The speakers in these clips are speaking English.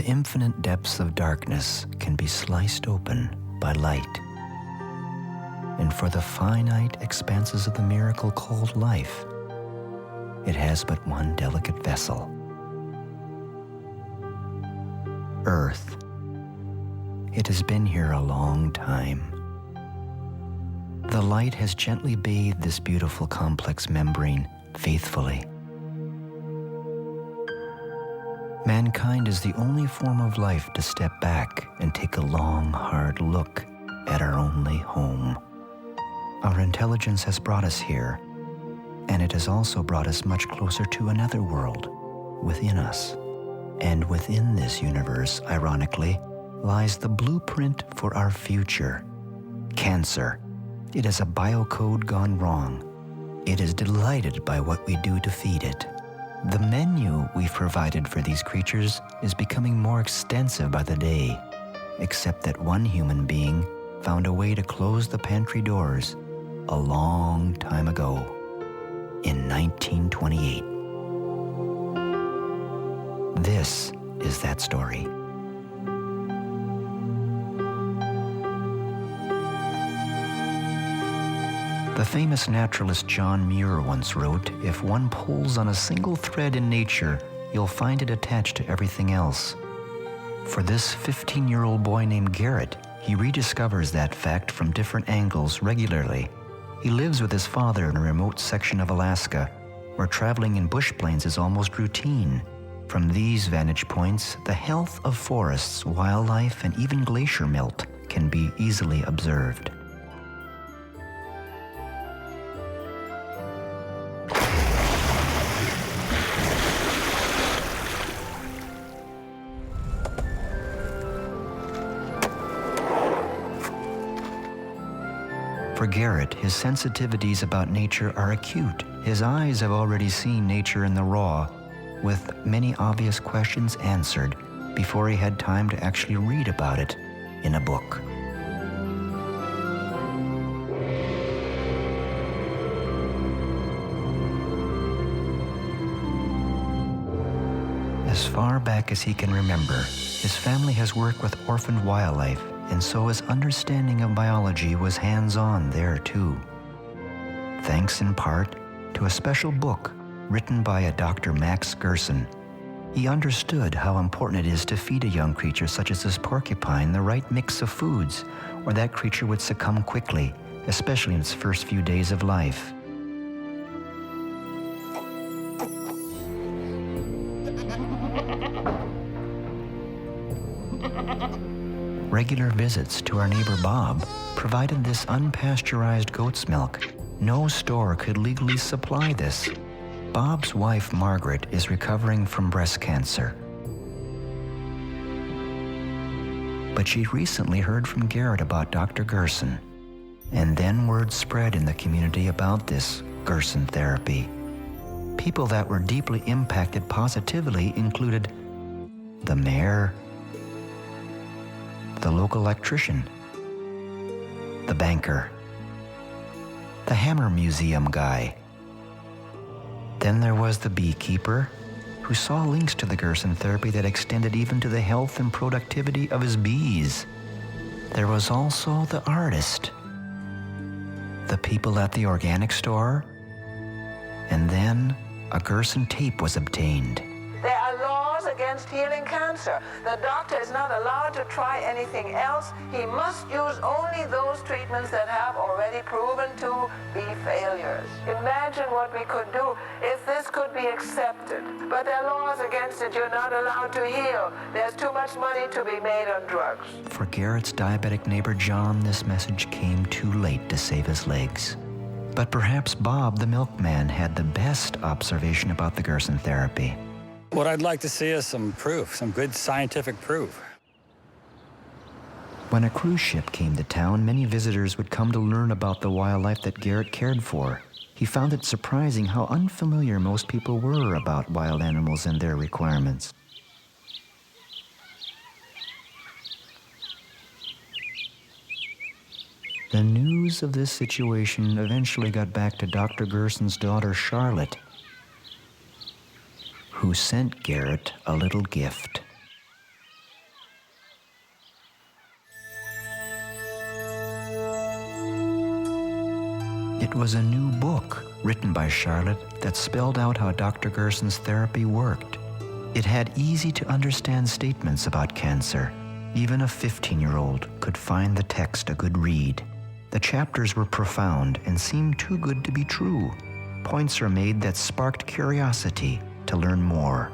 infinite depths of darkness can be sliced open by light. And for the finite expanses of the miracle called life, it has but one delicate vessel: Earth. It has been here a long time. The light has gently bathed this beautiful complex membrane faithfully. Mankind is the only form of life to step back and take a long, hard look at our only home. Our intelligence has brought us here, and it has also brought us much closer to another world within us. And within this universe, ironically, lies the blueprint for our future: cancer. It is a biocode gone wrong. It is delighted by what we do to feed it. The menu we've provided for these creatures is becoming more extensive by the day, except that one human being found a way to close the pantry doors a long time ago, in 1928. This is that story. The famous naturalist John Muir once wrote, "If one pulls on a single thread in nature, you'll find it attached to everything else." For this 15-year-old boy named Garrett, he rediscovers that fact from different angles regularly. He lives with his father in a remote section of Alaska, where traveling in bush plains is almost routine. From these vantage points, the health of forests, wildlife, and even glacier melt can be easily observed. For Garrett, his sensitivities about nature are acute. His eyes have already seen nature in the raw, with many obvious questions answered before he had time to actually read about it in a book. As far back as he can remember, his family has worked with orphaned wildlife, and so his understanding of biology was hands-on there too. Thanks in part to a special book written by a Dr. Max Gerson, he understood how important it is to feed a young creature such as this porcupine the right mix of foods, or that creature would succumb quickly, especially in its first few days of life. Regular visits to our neighbor Bob provided this unpasteurized goat's milk. No store could legally supply this. Bob's wife, Margaret, is recovering from breast cancer. But she recently heard from Garrett about Dr. Gerson, and then word spread in the community about this Gerson Therapy. People that were deeply impacted positively included the mayor, the local electrician, the banker, the Hammer Museum guy. Then there was the beekeeper, who saw links to the Gerson Therapy that extended even to the health and productivity of his bees. There was also the artist, the people at the organic store, and then a Gerson tape was obtained. There are laws against healing cancer. The doctor is not allowed to try anything else. He must use only those treatments that have already proven to be failures. Imagine what we could do if this could be accepted. But there are laws against it. You're not allowed to heal. There's too much money to be made on drugs. For Garrett's diabetic neighbor John, this message came too late to save his legs. But perhaps Bob, the milkman, had the best observation about the Gerson Therapy. What I'd like to see is some proof, some good scientific proof. When a cruise ship came to town, many visitors would come to learn about the wildlife that Garrett cared for. He found it surprising how unfamiliar most people were about wild animals and their requirements. The news of this situation eventually got back to Dr. Gerson's daughter, Charlotte, who sent Garrett a little gift. It was a new book written by Charlotte that spelled out how Dr. Gerson's therapy worked. It had easy-to-understand statements about cancer. Even a 15-year-old could find the text a good read. The chapters were profound and seemed too good to be true. Points are made that sparked curiosity to learn more.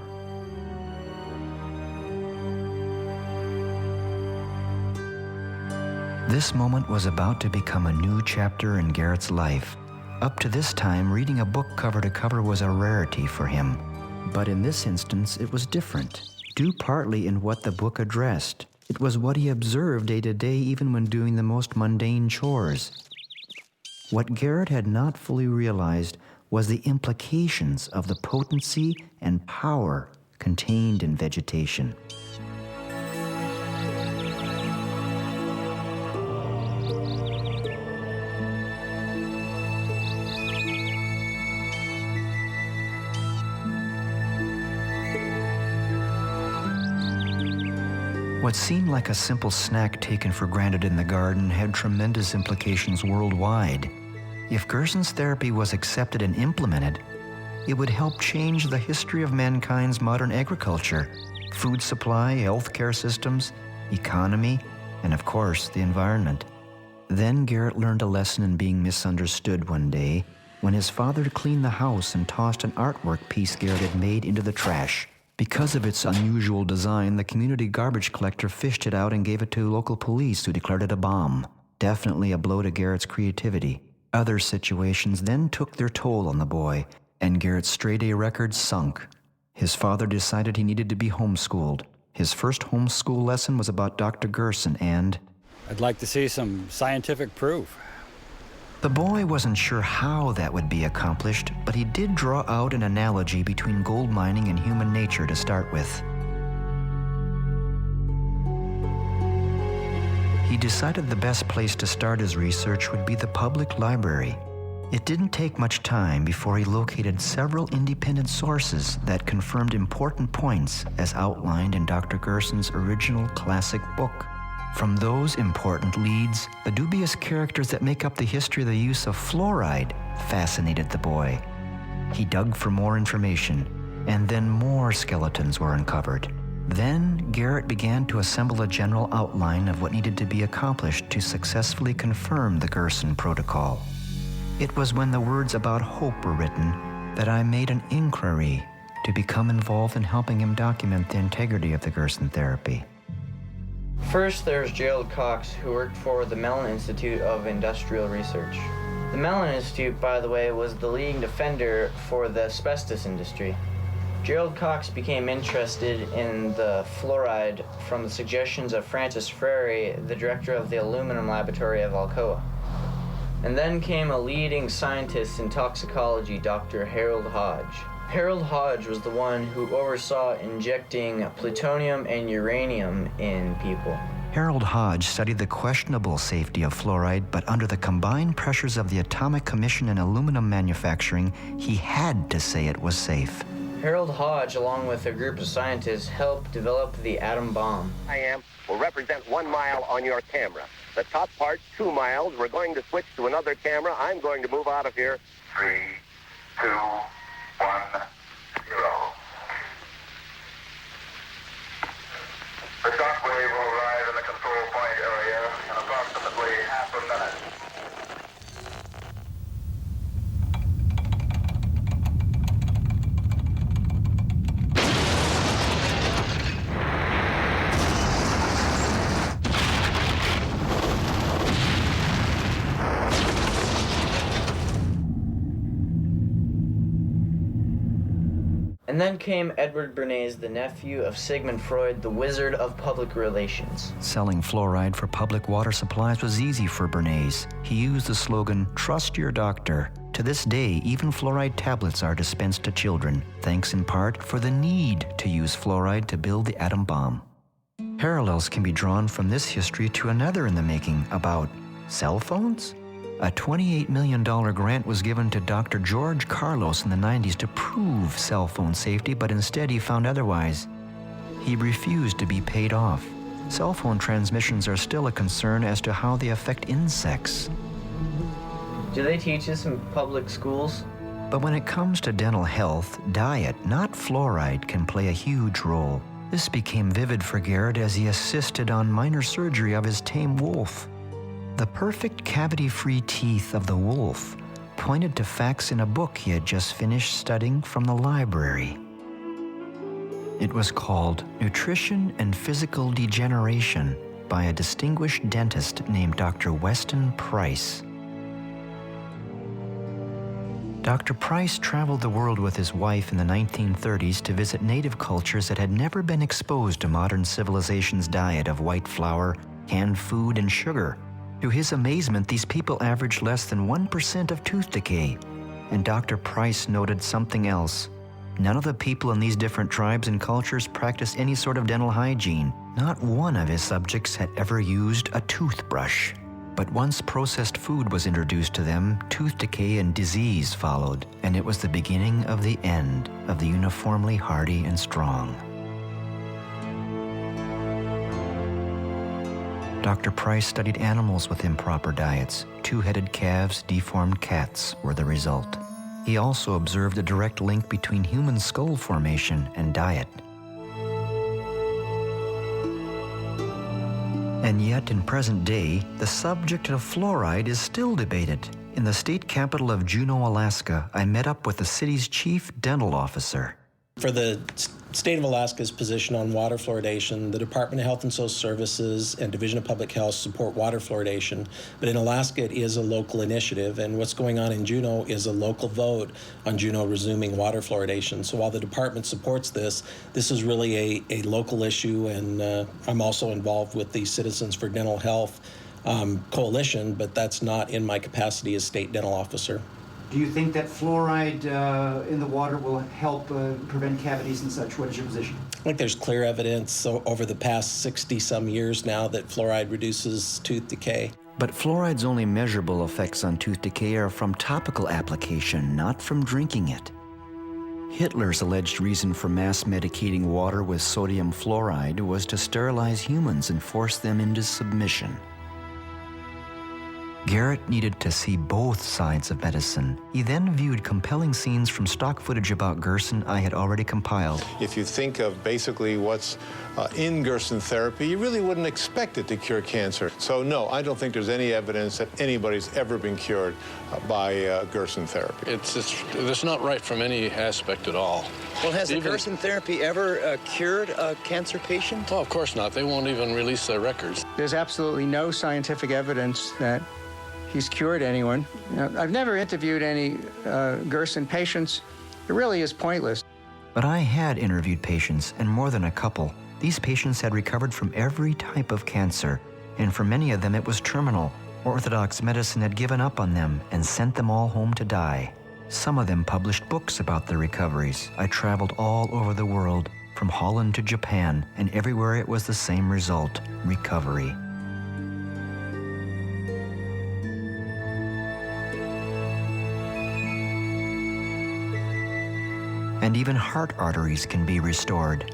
This moment was about to become a new chapter in Garrett's life. Up to this time, reading a book cover to cover was a rarity for him. But in this instance, it was different, due partly in what the book addressed. It was what he observed day to day, even when doing the most mundane chores. What Garrett had not fully realized was the implications of the potency and power contained in vegetation. What seemed like a simple snack taken for granted in the garden had tremendous implications worldwide. If Gerson's therapy was accepted and implemented, it would help change the history of mankind's modern agriculture, food supply, healthcare systems, economy, and of course, the environment. Then Garrett learned a lesson in being misunderstood one day when his father cleaned the house and tossed an artwork piece Garrett had made into the trash. Because of its unusual design, the community garbage collector fished it out and gave it to local police, who declared it a bomb. Definitely a blow to Garrett's creativity. Other situations then took their toll on the boy, and Garrett's straight-A record sunk. His father decided he needed to be homeschooled. His first homeschool lesson was about Dr. Gerson and... I'd like to see some scientific proof. The boy wasn't sure how that would be accomplished, but he did draw out an analogy between gold mining and human nature to start with. He decided the best place to start his research would be the public library. It didn't take much time before he located several independent sources that confirmed important points as outlined in Dr. Gerson's original classic book. From those important leads, the dubious characters that make up the history of the use of fluoride fascinated the boy. He dug for more information, and then more skeletons were uncovered. Then Garrett began to assemble a general outline of what needed to be accomplished to successfully confirm the Gerson protocol. It was when the words about hope were written that I made an inquiry to become involved in helping him document the integrity of the Gerson therapy. First, there's Gerald Cox, who worked for the Mellon Institute of Industrial Research. The Mellon Institute, by the way, was the leading defender for the asbestos industry. Gerald Cox became interested in the fluoride from the suggestions of Francis Frary, the director of the aluminum laboratory of Alcoa. And then came a leading scientist in toxicology, Dr. Harold Hodge. Harold Hodge was the one who oversaw injecting plutonium and uranium in people. Harold Hodge studied the questionable safety of fluoride, but under the combined pressures of the Atomic Commission and aluminum manufacturing, he had to say it was safe. Harold Hodge, along with a group of scientists, helped develop the atom bomb. Will represent 1 mile on your camera. The top part, 2 miles. We're going to switch to another camera. I'm going to move out of here. 3, 2, 1, 0. The shockwave will arrive in the control point area in approximately half a minute. And then came Edward Bernays, the nephew of Sigmund Freud, the wizard of public relations. Selling fluoride for public water supplies was easy for Bernays. He used the slogan, "Trust your doctor." To this day, even fluoride tablets are dispensed to children, thanks in part for the need to use fluoride to build the atom bomb. Parallels can be drawn from this history to another in the making about cell phones. A $28 million grant was given to Dr. George Carlos in the 90s to prove cell phone safety, but instead he found otherwise. He refused to be paid off. Cell phone transmissions are still a concern as to how they affect insects. Do they teach this in public schools? But when it comes to dental health, diet, not fluoride, can play a huge role. This became vivid for Garrett as he assisted on minor surgery of his tame wolf. The perfect cavity-free teeth of the wolf pointed to facts in a book he had just finished studying from the library. It was called Nutrition and Physical Degeneration by a distinguished dentist named Dr. Weston Price. Dr. Price traveled the world with his wife in the 1930s to visit native cultures that had never been exposed to modern civilization's diet of white flour, canned food, and sugar. To his amazement, these people averaged less than 1% of tooth decay. And Dr. Price noted something else. None of the people in these different tribes and cultures practiced any sort of dental hygiene. Not one of his subjects had ever used a toothbrush. But once processed food was introduced to them, tooth decay and disease followed, and it was the beginning of the end of the uniformly hardy and strong. Dr. Price studied animals with improper diets. Two-headed calves, deformed cats were the result. He also observed a direct link between human skull formation and diet. And yet, in present day, the subject of fluoride is still debated. In the state capital of Juneau, Alaska, I met up with the city's chief dental officer. For the state of Alaska's position on water fluoridation, the Department of Health and Social Services and Division of Public Health support water fluoridation, but in Alaska it is a local initiative, and what's going on in Juneau is a local vote on Juneau resuming water fluoridation. So while the department supports this is really a local issue, and I'm also involved with the Citizens for Dental Health coalition, but that's not in my capacity as state dental officer. Do you think that fluoride in the water will help prevent cavities and such? What is your position? I think there's clear evidence over the past 60-some years now that fluoride reduces tooth decay. But fluoride's only measurable effects on tooth decay are from topical application, not from drinking it. Hitler's alleged reason for mass medicating water with sodium fluoride was to sterilize humans and force them into submission. Garrett needed to see both sides of medicine. He then viewed compelling scenes from stock footage about Gerson I had already compiled. If you think of basically what's in Gerson therapy, you really wouldn't expect it to cure cancer. So no, I don't think there's any evidence that anybody's ever been cured by Gerson therapy. It's not right from any aspect at all. Well, has the Gerson therapy ever cured a cancer patient? Oh, of course not. They won't even release their records. There's absolutely no scientific evidence that he's cured anyone. You know, I've never interviewed any Gerson patients. It really is pointless. But I had interviewed patients, and more than a couple. These patients had recovered from every type of cancer, and for many of them it was terminal. Orthodox medicine had given up on them and sent them all home to die. Some of them published books about their recoveries. I traveled all over the world, from Holland to Japan, and everywhere it was the same result: recovery. And even heart arteries can be restored.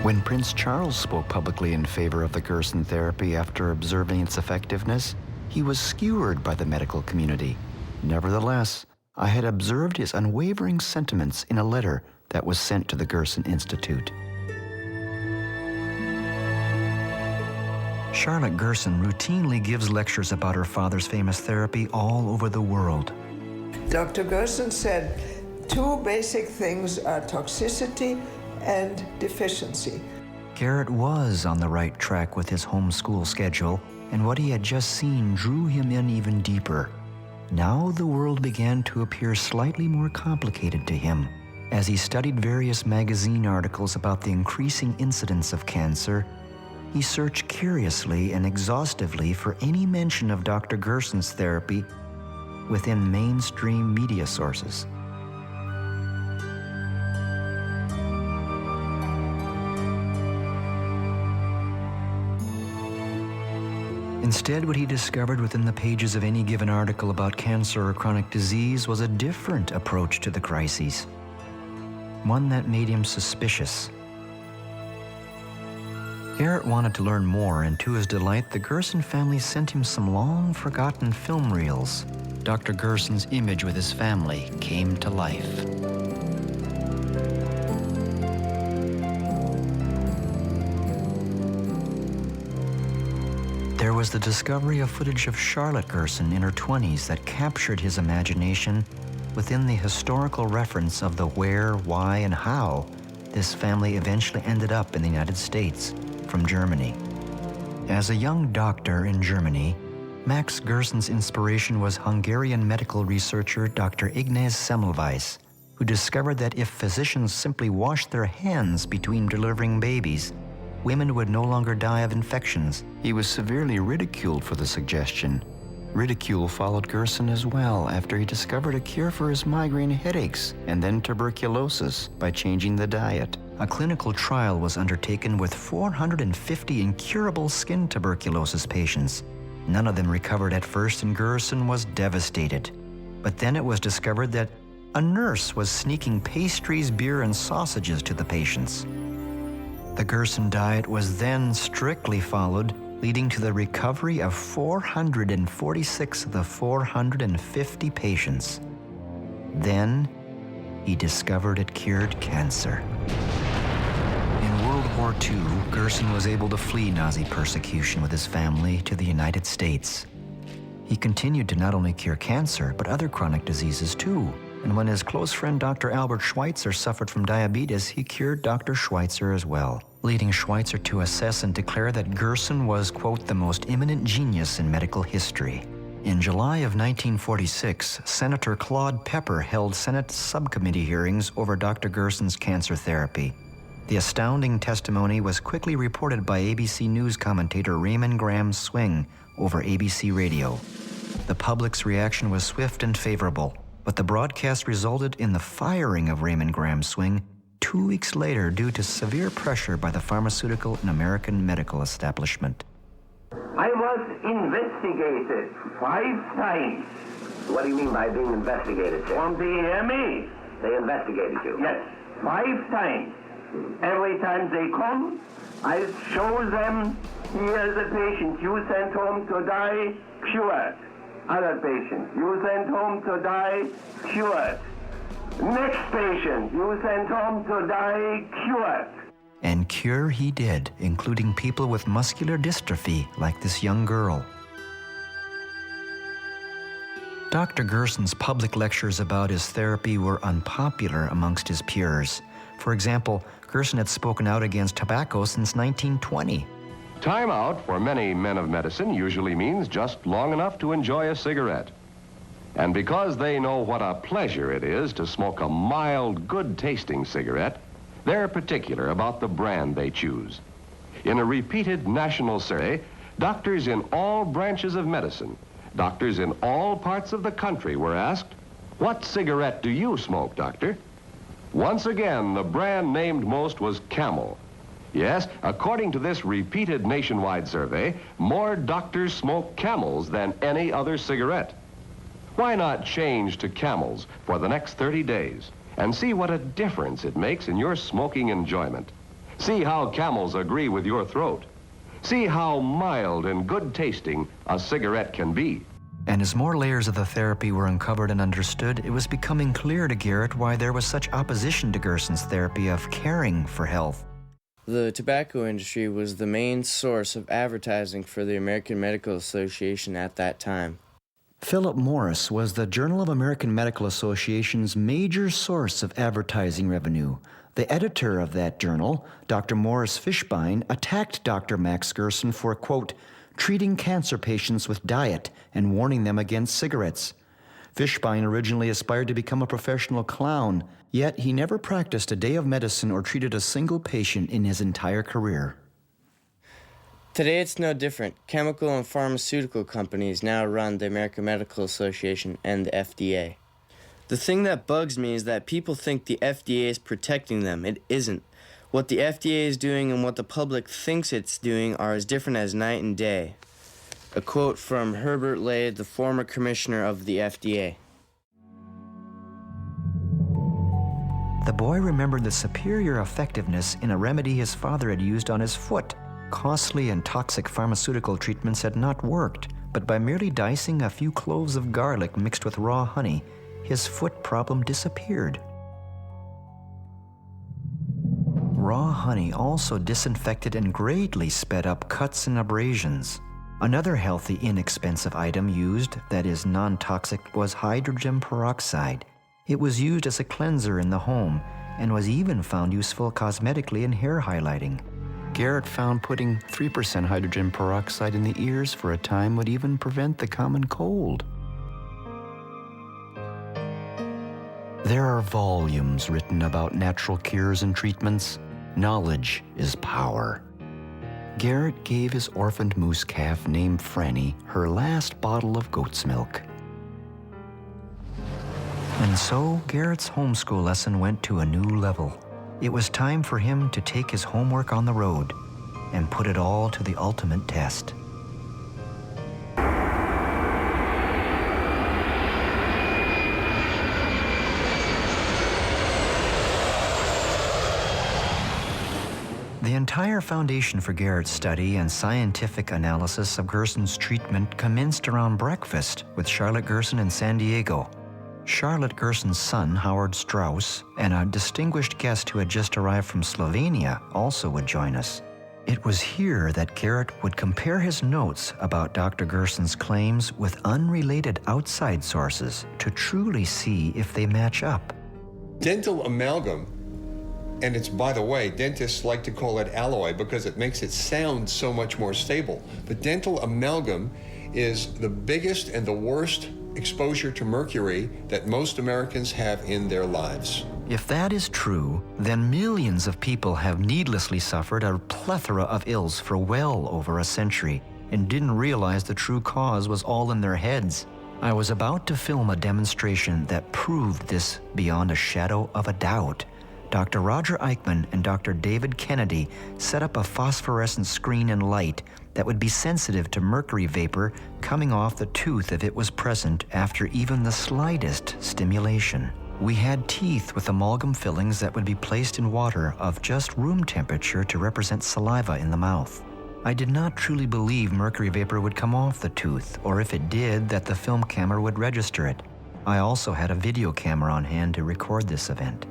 When Prince Charles spoke publicly in favor of the Gerson therapy after observing its effectiveness, he was skewered by the medical community. Nevertheless, I had observed his unwavering sentiments in a letter that was sent to the Gerson Institute. Charlotte Gerson routinely gives lectures about her father's famous therapy all over the world. Dr. Gerson said 2 basic things are toxicity and deficiency. Garrett was on the right track with his homeschool schedule, and what he had just seen drew him in even deeper. Now the world began to appear slightly more complicated to him. As he studied various magazine articles about the increasing incidence of cancer, he searched curiously and exhaustively for any mention of Dr. Gerson's therapy within mainstream media sources. Instead, what he discovered within the pages of any given article about cancer or chronic disease was a different approach to the crises, one that made him suspicious. Garrett wanted to learn more, and to his delight, the Gerson family sent him some long-forgotten film reels. Dr. Gerson's image with his family came to life. There was the discovery of footage of Charlotte Gerson in her 20s that captured his imagination within the historical reference of the where, why, and how this family eventually ended up in the United States from Germany. As a young doctor in Germany, Max Gerson's inspiration was Hungarian medical researcher Dr. Ignaz Semmelweis, who discovered that if physicians simply washed their hands between delivering babies, women would no longer die of infections. He was severely ridiculed for the suggestion. Ridicule followed Gerson as well after he discovered a cure for his migraine headaches and then tuberculosis by changing the diet. A clinical trial was undertaken with 450 incurable skin tuberculosis patients. None of them recovered at first, and Gerson was devastated. But then it was discovered that a nurse was sneaking pastries, beer, and sausages to the patients. The Gerson diet was then strictly followed, leading to the recovery of 446 of the 450 patients. Then, he discovered it cured cancer. In World War II, Gerson was able to flee Nazi persecution with his family to the United States. He continued to not only cure cancer, but other chronic diseases too. And when his close friend Dr. Albert Schweitzer suffered from diabetes, he cured Dr. Schweitzer as well, leading Schweitzer to assess and declare that Gerson was, quote, the most eminent genius in medical history. In July of 1946, Senator Claude Pepper held Senate subcommittee hearings over Dr. Gerson's cancer therapy. The astounding testimony was quickly reported by ABC News commentator Raymond Graham Swing over ABC Radio. The public's reaction was swift and favorable, but the broadcast resulted in the firing of Raymond Graham Swing 2 weeks later due to severe pressure by the pharmaceutical and American medical establishment. I was investigated 5 times. What do you mean by being investigated, sir? From the EMA. They investigated you? Yes, 5 times. Every time they come, I show them, here's a patient you sent home to die, cured. Other patient, you sent home to die, cured. Next patient, you sent home to die, cured. And cure he did, including people with muscular dystrophy like this young girl. Dr. Gerson's public lectures about his therapy were unpopular amongst his peers. For example, Gerson had spoken out against tobacco since 1920. Time out for many men of medicine usually means just long enough to enjoy a cigarette. And because they know what a pleasure it is to smoke a mild, good-tasting cigarette, they're particular about the brand they choose. In a repeated national survey, doctors in all branches of medicine, doctors in all parts of the country were asked, "What cigarette do you smoke, doctor?" Once again, the brand named most was Camel. Yes, according to this repeated nationwide survey, more doctors smoke Camels than any other cigarette. Why not change to Camels for the next 30 days and see what a difference it makes in your smoking enjoyment? See how Camels agree with your throat. See how mild and good tasting a cigarette can be. And as more layers of the therapy were uncovered and understood, it was becoming clear to Garrett why there was such opposition to Gerson's therapy of caring for health. The tobacco industry was the main source of advertising for the American Medical Association at that time. Philip Morris was the Journal of American Medical Association's major source of advertising revenue. The editor of that journal, Dr. Morris Fishbein, attacked Dr. Max Gerson for, quote, treating cancer patients with diet and warning them against cigarettes. Fishbein originally aspired to become a professional clown, yet he never practiced a day of medicine or treated a single patient in his entire career. Today it's no different. Chemical and pharmaceutical companies now run the American Medical Association and the FDA. The thing that bugs me is that people think the FDA is protecting them. It isn't. What the FDA is doing and what the public thinks it's doing are as different as night and day. A quote from Herbert Lay, the former commissioner of the FDA. The boy remembered the superior effectiveness in a remedy his father had used on his foot. Costly and toxic pharmaceutical treatments had not worked, but by merely dicing a few cloves of garlic mixed with raw honey, his foot problem disappeared. Raw honey also disinfected and greatly sped up cuts and abrasions. Another healthy, inexpensive item used that is non-toxic was hydrogen peroxide. It was used as a cleanser in the home and was even found useful cosmetically in hair highlighting. Garrett found putting 3% hydrogen peroxide in the ears for a time would even prevent the common cold. There are volumes written about natural cures and treatments. Knowledge is power. Garrett gave his orphaned moose calf named Franny her last bottle of goat's milk. And so Garrett's homeschool lesson went to a new level. It was time for him to take his homework on the road and put it all to the ultimate test. The entire foundation for Garrett's study and scientific analysis of Gerson's treatment commenced around breakfast with Charlotte Gerson in San Diego. Charlotte Gerson's son, Howard Strauss, and a distinguished guest who had just arrived from Slovenia also would join us. It was here that Garrett would compare his notes about Dr. Gerson's claims with unrelated outside sources to truly see if they match up. Dental amalgam, and it's, by the way, dentists like to call it alloy because it makes it sound so much more stable. But dental amalgam is the biggest and the worst exposure to mercury that most Americans have in their lives. If that is true, then millions of people have needlessly suffered a plethora of ills for well over a century and didn't realize the true cause was all in their heads. I was about to film a demonstration that proved this beyond a shadow of a doubt. Dr. Roger Eichmann and Dr. David Kennedy set up a phosphorescent screen and light that would be sensitive to mercury vapor coming off the tooth if it was present after even the slightest stimulation. We had teeth with amalgam fillings that would be placed in water of just room temperature to represent saliva in the mouth. I did not truly believe mercury vapor would come off the tooth, or if it did, that the film camera would register it. I also had a video camera on hand to record this event.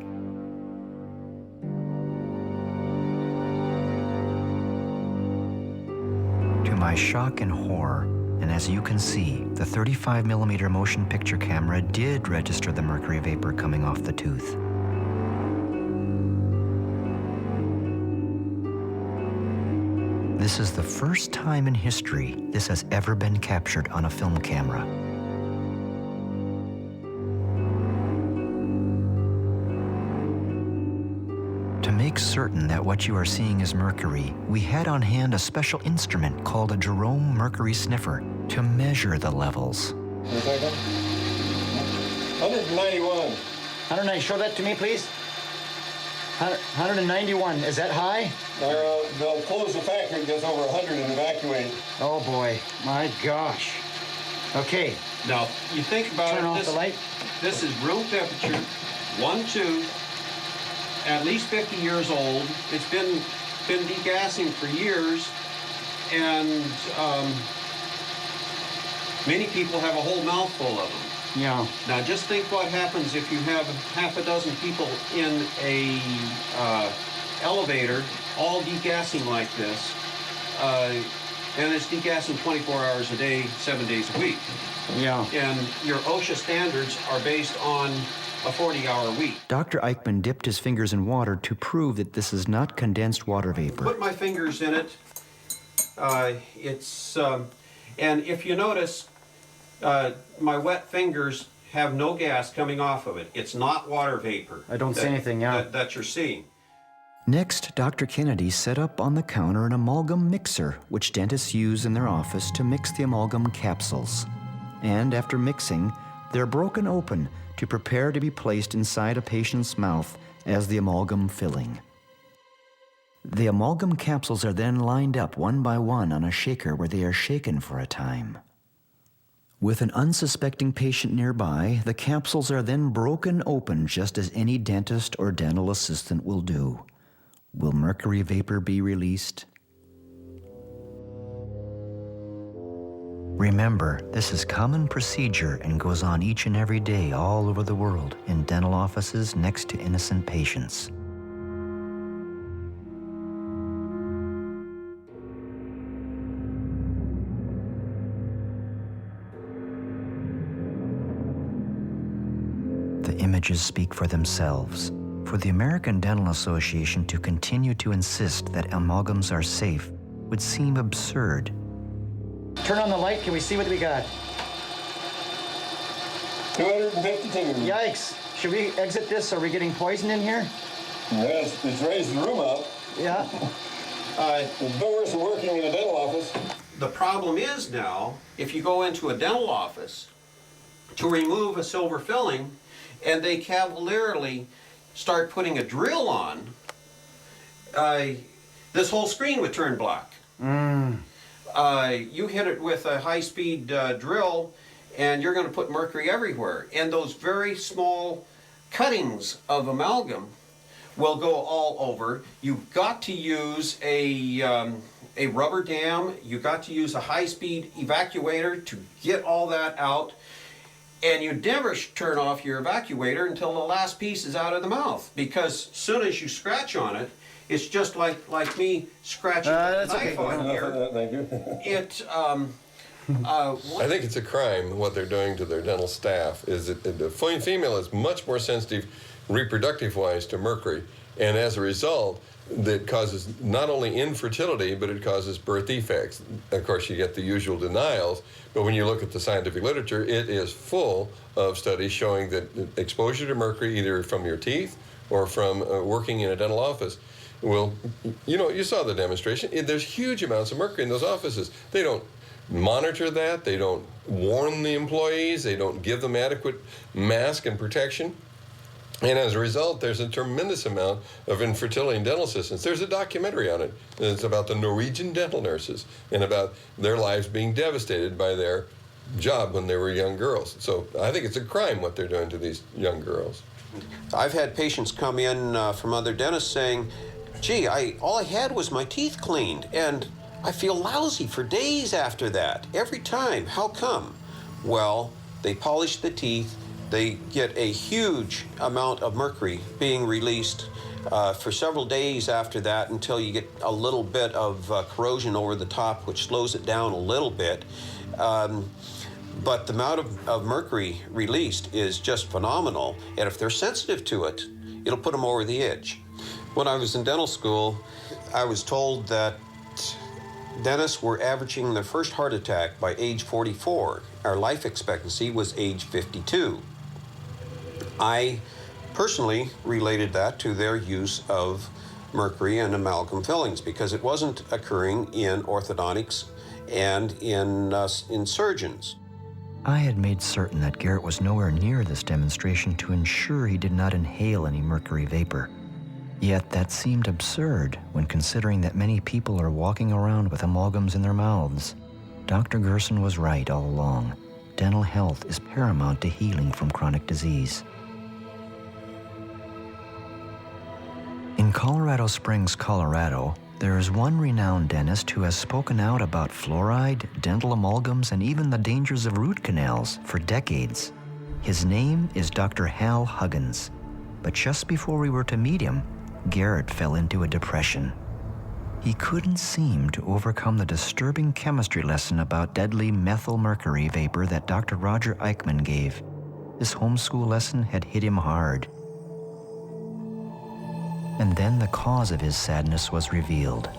To my shock and horror, and as you can see, the 35mm motion picture camera did register the mercury vapor coming off the tooth. This is the first time in history this has ever been captured on a film camera. To make certain that what you are seeing is mercury, we had on hand a special instrument called a Jerome mercury sniffer to measure the levels. 191. 190, show that to me, please. 191, is that high? They'll close the factory, it gets over 100 and evacuate. Oh boy, my gosh. Okay. Now, you think about Turn off the light. This is room temperature, one tooth, at least 50 years old. It's been degassing for years, and many people have a whole mouthful of them. Yeah. Now, just think what happens if you have half a dozen people in a elevator, all degassing like this, and it's degassing 24 hours a day, 7 days a week. Yeah. And your OSHA standards are based on a 40-hour week. Dr. Eichmann dipped his fingers in water to prove that this is not condensed water vapor. Put my fingers in it. And if you notice, my wet fingers have no gas coming off of it. It's not water vapor. I don't see anything, yeah. That you're seeing. Next, Dr. Kennedy set up on the counter an amalgam mixer, which dentists use in their office to mix the amalgam capsules. And after mixing, they're broken open to prepare to be placed inside a patient's mouth as the amalgam filling. The amalgam capsules are then lined up one by one on a shaker where they are shaken for a time. With an unsuspecting patient nearby, the capsules are then broken open just as any dentist or dental assistant will do. Will mercury vapor be released? Remember, this is common procedure and goes on each and every day all over the world in dental offices next to innocent patients. The images speak for themselves. For the American Dental Association to continue to insist that amalgams are safe would seem absurd. Turn on the light. Can we see what we got? 252. Yikes. Should we exit this? Are we getting poison in here? Yes, it's raised the room up. Yeah. The doors are working in a dental office. The problem is now, if you go into a dental office to remove a silver filling, and they cavalierly start putting a drill on, this whole screen would turn black. You hit it with a high-speed drill, and you're going to put mercury everywhere. And those very small cuttings of amalgam will go all over. You've got to use a rubber dam. You've got to use a high-speed evacuator to get all that out. And you never turn off your evacuator until the last piece is out of the mouth, because as soon as you scratch on it, it's just like me scratching a knife on here. Thank you. I think it's a crime what they're doing to their dental staff. Is that the female is much more sensitive reproductive-wise to mercury, and as a result, that causes not only infertility, but it causes birth defects. Of course, you get the usual denials, but when you look at the scientific literature, it is full of studies showing that exposure to mercury, either from your teeth or from working in a dental office, will, you saw the demonstration. There's huge amounts of mercury in those offices. They don't monitor that. They don't warn the employees. They don't give them adequate mask and protection. And as a result, there's a tremendous amount of infertility in dental assistants. There's a documentary on it. It's about the Norwegian dental nurses and about their lives being devastated by their job when they were young girls. So I think it's a crime what they're doing to these young girls. I've had patients come in from other dentists saying, gee, all I had was my teeth cleaned, and I feel lousy for days after that, every time. How come? Well, they polish the teeth. They get a huge amount of mercury being released for several days after that, until you get a little bit of corrosion over the top, which slows it down a little bit. But the amount of mercury released is just phenomenal. And if they're sensitive to it, it'll put them over the edge. When I was in dental school, I was told that dentists were averaging their first heart attack by age 44. Our life expectancy was age 52. I personally related that to their use of mercury and amalgam fillings, because it wasn't occurring in orthodontics and in surgeons. I had made certain that Garrett was nowhere near this demonstration to ensure he did not inhale any mercury vapor. Yet that seemed absurd when considering that many people are walking around with amalgams in their mouths. Dr. Gerson was right all along. Dental health is paramount to healing from chronic disease. In Colorado Springs, Colorado, there is one renowned dentist who has spoken out about fluoride, dental amalgams, and even the dangers of root canals for decades. His name is Dr. Hal Huggins. But just before we were to meet him, Garrett fell into a depression. He couldn't seem to overcome the disturbing chemistry lesson about deadly methylmercury vapor that Dr. Roger Eichmann gave. This homeschool lesson had hit him hard. And then the cause of his sadness was revealed.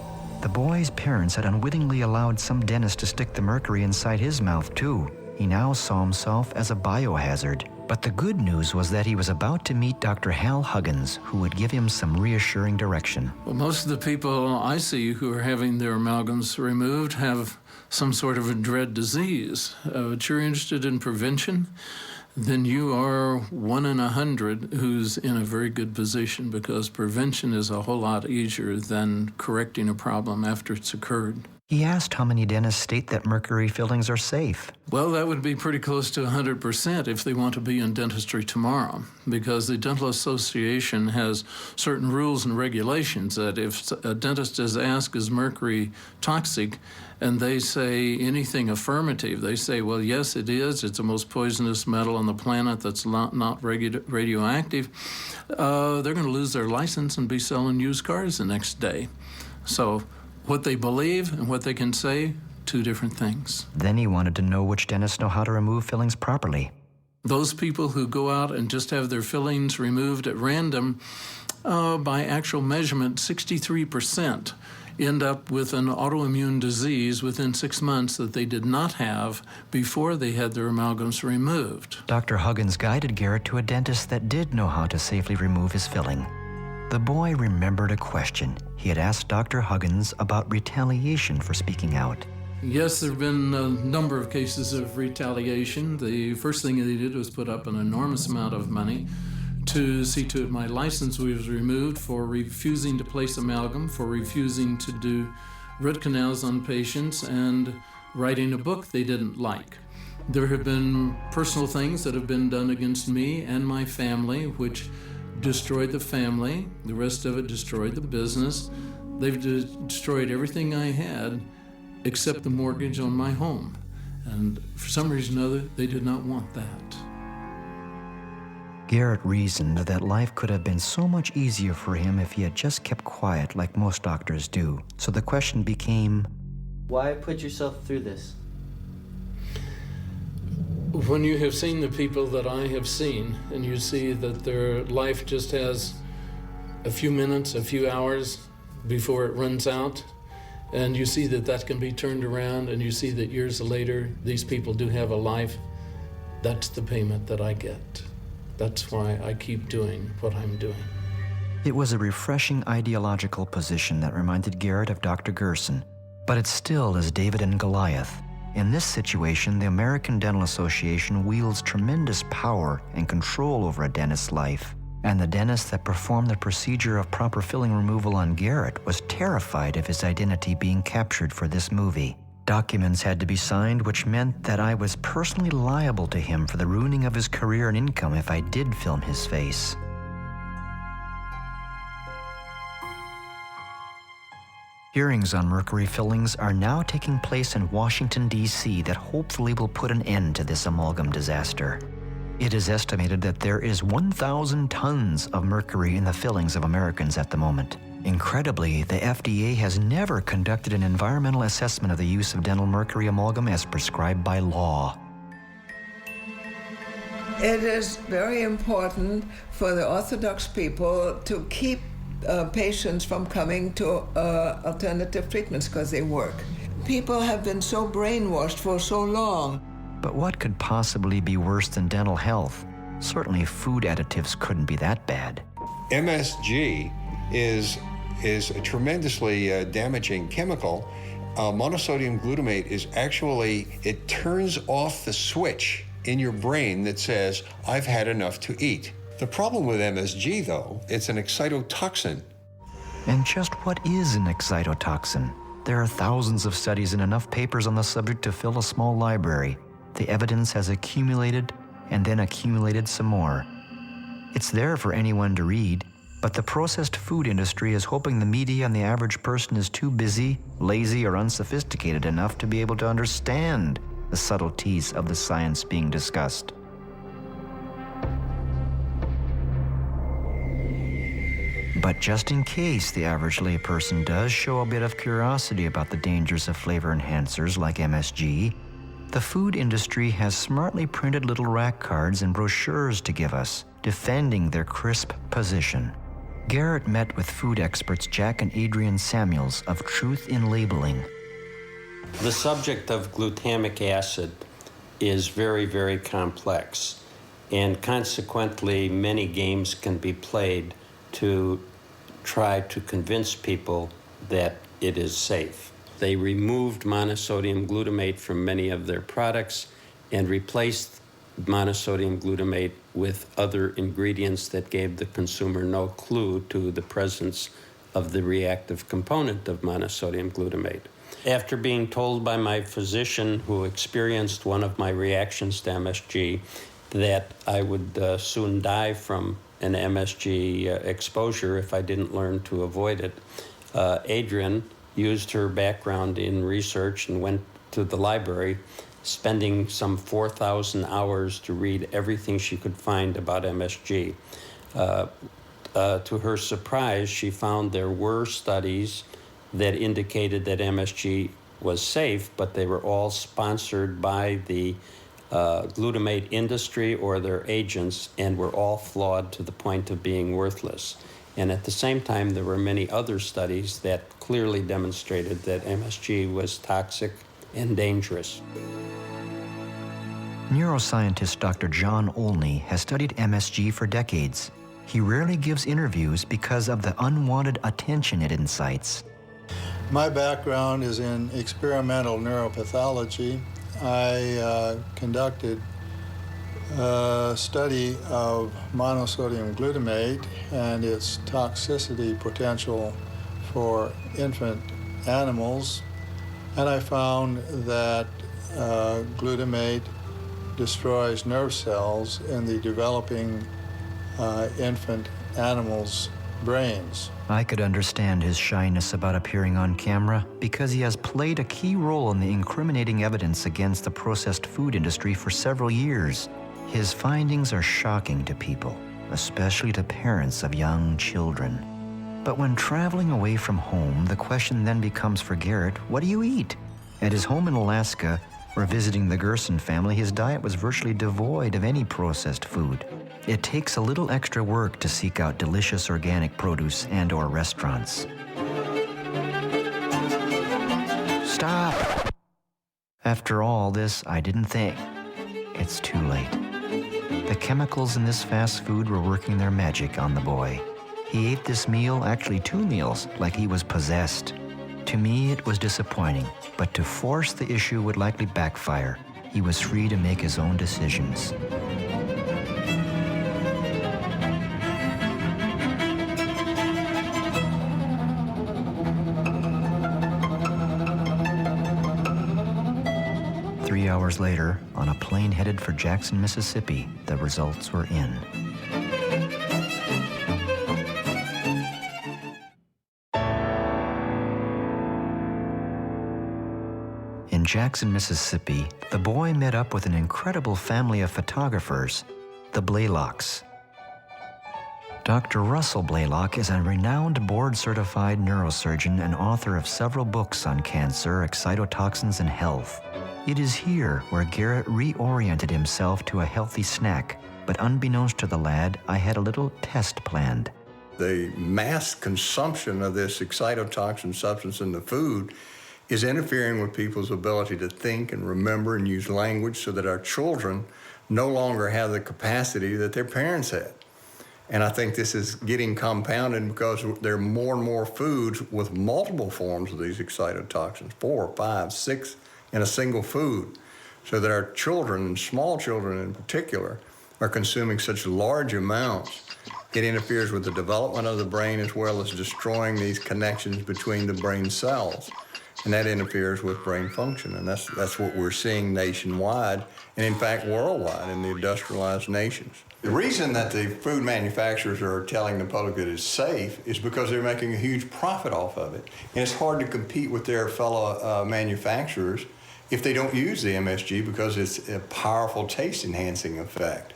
The boy's parents had unwittingly allowed some dentist to stick the mercury inside his mouth too. He now saw himself as a biohazard. But the good news was that he was about to meet Dr. Hal Huggins, who would give him some reassuring direction. Well, most of the people I see who are having their amalgams removed have some sort of a dread disease. But you're interested in prevention, then you are 1 in 100 who's in a very good position, because prevention is a whole lot easier than correcting a problem after it's occurred. He asked how many dentists state that mercury fillings are safe. Well, that would be pretty close to 100% if they want to be in dentistry tomorrow, because the Dental Association has certain rules and regulations that if a dentist is asked, is mercury toxic, and they say anything affirmative, they say, well, yes, it is. It's the most poisonous metal on the planet that's not radioactive. They're going to lose their license and be selling used cars the next day. So what they believe and what they can say, two different things. Then he wanted to know which dentists know how to remove fillings properly. Those people who go out and just have their fillings removed at random, by actual measurement, 63% end up with an autoimmune disease within 6 months that they did not have before they had their amalgams removed. Dr. Huggins guided Garrett to a dentist that did know how to safely remove his filling. The boy remembered a question he had asked Dr. Huggins about retaliation for speaking out. Yes, there have been a number of cases of retaliation. The first thing they did was put up an enormous amount of money to see to it my license was removed for refusing to place amalgam, for refusing to do root canals on patients, and writing a book they didn't like. There have been personal things that have been done against me and my family, which destroyed the family. The rest of it destroyed the business. They've destroyed everything I had except the mortgage on my home. And for some reason or other, they did not want that. Garrett reasoned that life could have been so much easier for him if he had just kept quiet like most doctors do. So the question became, why put yourself through this? When you have seen the people that I have seen, and you see that their life just has a few minutes, a few hours before it runs out, and you see that that can be turned around, and you see that years later these people do have a life, that's the payment that I get. That's why I keep doing what I'm doing. It was a refreshing ideological position that reminded Garrett of Dr. Gerson, but it still is David and Goliath. In this situation, the American Dental Association wields tremendous power and control over a dentist's life. And the dentist that performed the procedure of proper filling removal on Garrett was terrified of his identity being captured for this movie. Documents had to be signed, which meant that I was personally liable to him for the ruining of his career and income if I did film his face. Hearings on mercury fillings are now taking place in Washington, D.C. that hopefully will put an end to this amalgam disaster. It is estimated that there is 1,000 tons of mercury in the fillings of Americans at the moment. Incredibly, the FDA has never conducted an environmental assessment of the use of dental mercury amalgam as prescribed by law. It is very important for the Orthodox people to keep patients from coming to alternative treatments because they work. People have been so brainwashed for so long. But what could possibly be worse than dental health? Certainly food additives couldn't be that bad. MSG is a tremendously damaging chemical. Monosodium glutamate is actually, it turns off the switch in your brain that says, I've had enough to eat. The problem with MSG, though, it's an excitotoxin. And just what is an excitotoxin? There are thousands of studies and enough papers on the subject to fill a small library. The evidence has accumulated and then accumulated some more. It's there for anyone to read, but the processed food industry is hoping the media and the average person is too busy, lazy, or unsophisticated enough to be able to understand the subtleties of the science being discussed. But just in case the average layperson does show a bit of curiosity about the dangers of flavor enhancers like MSG, the food industry has smartly printed little rack cards and brochures to give us, defending their crisp position. Garrett met with food experts Jack and Adrian Samuels of Truth in Labeling. The subject of glutamic acid is very, very complex, and consequently many games can be played to try to convince people that it is safe. They removed monosodium glutamate from many of their products and replaced monosodium glutamate with other ingredients that gave the consumer no clue to the presence of the reactive component of monosodium glutamate. After being told by my physician, who experienced one of my reactions to MSG, that I would soon die from an MSG exposure if I didn't learn to avoid it, Adrienne used her background in research and went to the library, spending some 4,000 hours to read everything she could find about MSG. To her surprise, she found there were studies that indicated that MSG was safe, but they were all sponsored by the glutamate industry or their agents, and were all flawed to the point of being worthless. And at the same time, there were many other studies that clearly demonstrated that MSG was toxic and dangerous. Neuroscientist Dr. John Olney has studied MSG for decades. He rarely gives interviews because of the unwanted attention it incites. My background is in experimental neuropathology. I conducted a study of monosodium glutamate and its toxicity potential for infant animals, and I found that glutamate destroys nerve cells in the developing infant animals' brains. I could understand his shyness about appearing on camera because he has played a key role in the incriminating evidence against the processed food industry for several years. His findings are shocking to people, especially to parents of young children. But when traveling away from home, the question then becomes for Garrett, what do you eat? At his home in Alaska, or visiting the Gerson family, his diet was virtually devoid of any processed food. It takes a little extra work to seek out delicious organic produce and/or restaurants. Stop! After all this, I didn't think. It's too late. The chemicals in this fast food were working their magic on the boy. He ate this meal, actually 2 meals, like he was possessed. To me, it was disappointing, but to force the issue would likely backfire. He was free to make his own decisions. Hours later, on a plane headed for Jackson, Mississippi, the results were in. In Jackson, Mississippi, the boy met up with an incredible family of photographers, the Blaylocks. Dr. Russell Blaylock is a renowned board-certified neurosurgeon and author of several books on cancer, excitotoxins, and health. It is here where Garrett reoriented himself to a healthy snack, but unbeknownst to the lad, I had a little test planned. The mass consumption of this excitotoxin substance in the food is interfering with people's ability to think and remember and use language, so that our children no longer have the capacity that their parents had. And I think this is getting compounded because there are more and more foods with multiple forms of these excitotoxins, 4, 5, 6 in a single food, so that our children, and small children in particular, are consuming such large amounts. It interferes with the development of the brain, as well as destroying these connections between the brain cells. And that interferes with brain function. And that's what we're seeing nationwide, and in fact worldwide in the industrialized nations. The reason that the food manufacturers are telling the public that it's safe is because they're making a huge profit off of it. And it's hard to compete with their fellow manufacturers if they don't use the MSG, because it's a powerful taste-enhancing effect.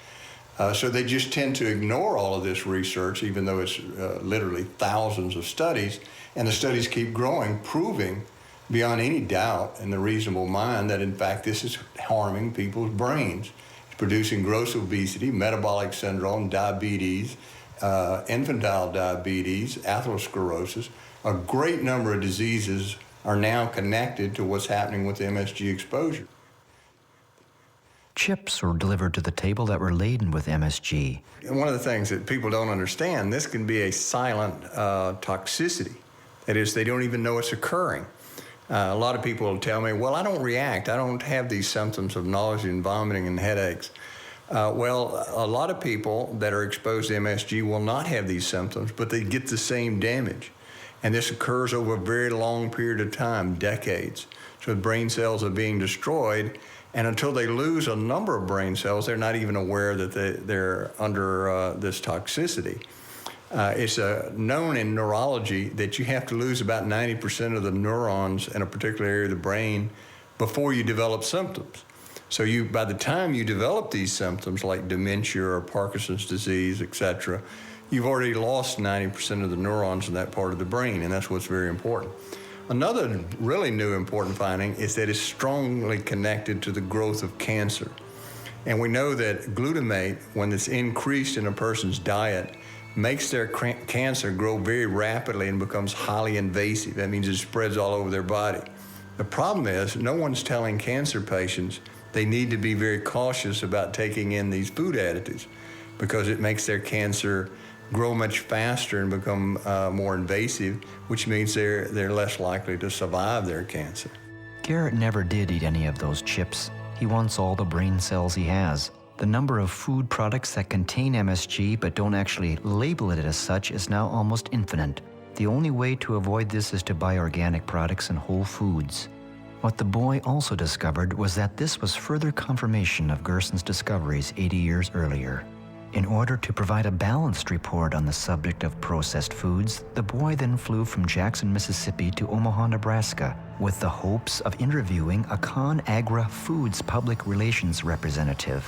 So they just tend to ignore all of this research, even though it's literally thousands of studies, and the studies keep growing, proving beyond any doubt in the reasonable mind that in fact this is harming people's brains. It's producing gross obesity, metabolic syndrome, diabetes, infantile diabetes, atherosclerosis. A great number of diseases are now connected to what's happening with MSG exposure. Chips were delivered to the table that were laden with MSG. And one of the things that people don't understand, this can be a silent toxicity. That is, they don't even know it's occurring. A lot of people will tell me, well, I don't react. I don't have these symptoms of nausea and vomiting and headaches. Well, a lot of people that are exposed to MSG will not have these symptoms, but they get the same damage. And this occurs over a very long period of time, decades. So the brain cells are being destroyed, and until they lose a number of brain cells, they're not even aware that they're under this toxicity. It's known in neurology that you have to lose about 90% of the neurons in a particular area of the brain before you develop symptoms. So by the time you develop these symptoms like dementia or Parkinson's disease, etc., you've already lost 90% of the neurons in that part of the brain, and that's what's very important. Another really new important finding is that it's strongly connected to the growth of cancer. And we know that glutamate, when it's increased in a person's diet, makes their cancer grow very rapidly and becomes highly invasive. That means it spreads all over their body. The problem is no one's telling cancer patients they need to be very cautious about taking in these food additives because it makes their cancer grow much faster and become more invasive, which means they're less likely to survive their cancer. Garrett never did eat any of those chips. He wants all the brain cells he has. The number of food products that contain MSG but don't actually label it as such is now almost infinite. The only way to avoid this is to buy organic products and whole foods. What the boy also discovered was that this was further confirmation of Gerson's discoveries 80 years earlier. In order to provide a balanced report on the subject of processed foods, the boy then flew from Jackson, Mississippi to Omaha, Nebraska, with the hopes of interviewing a ConAgra Foods public relations representative.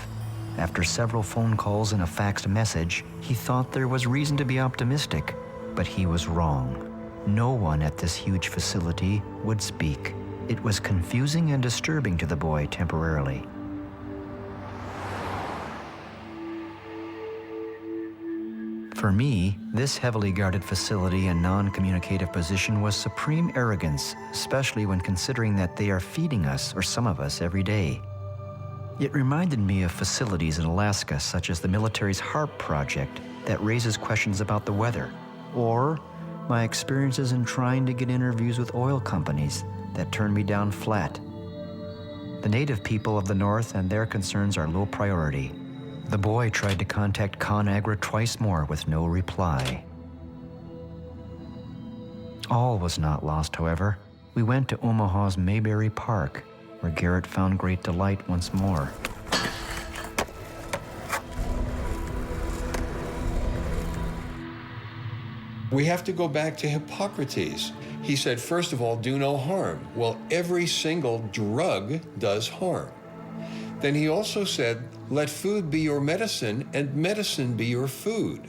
After several phone calls and a faxed message, he thought there was reason to be optimistic, but he was wrong. No one at this huge facility would speak. It was confusing and disturbing to the boy temporarily. For me, this heavily guarded facility and non-communicative position was supreme arrogance, especially when considering that they are feeding us, or some of us, every day. It reminded me of facilities in Alaska, such as the military's HARP project, that raises questions about the weather, or my experiences in trying to get interviews with oil companies that turned me down flat. The native people of the North and their concerns are low priority. The boy tried to contact ConAgra twice more with no reply. All was not lost, however. We went to Omaha's Mayberry Park, where Garrett found great delight once more. We have to go back to Hippocrates. He said, first of all, do no harm. Well, every single drug does harm. Then he also said, let food be your medicine and medicine be your food.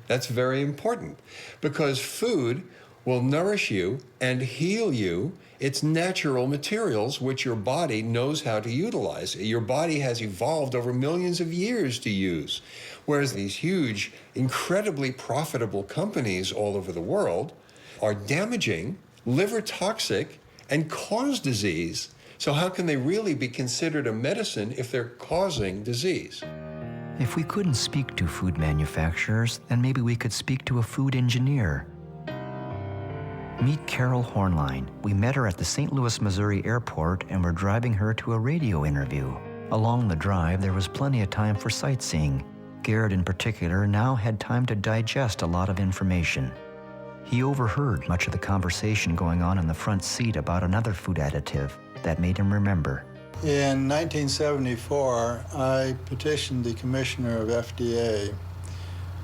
That's very important because food will nourish you and heal you. It's natural materials which your body knows how to utilize. Your body has evolved over millions of years to use. Whereas these huge, incredibly profitable companies all over the world are damaging, liver toxic, and cause disease. So how can they really be considered a medicine if they're causing disease? If we couldn't speak to food manufacturers, then maybe we could speak to a food engineer. Meet Carol Hornline. We met her at the St. Louis, Missouri airport and were driving her to a radio interview. Along the drive, there was plenty of time for sightseeing. Garrett, in particular, now had time to digest a lot of information. He overheard much of the conversation going on in the front seat about another food additive that made him remember. In 1974, I petitioned the commissioner of FDA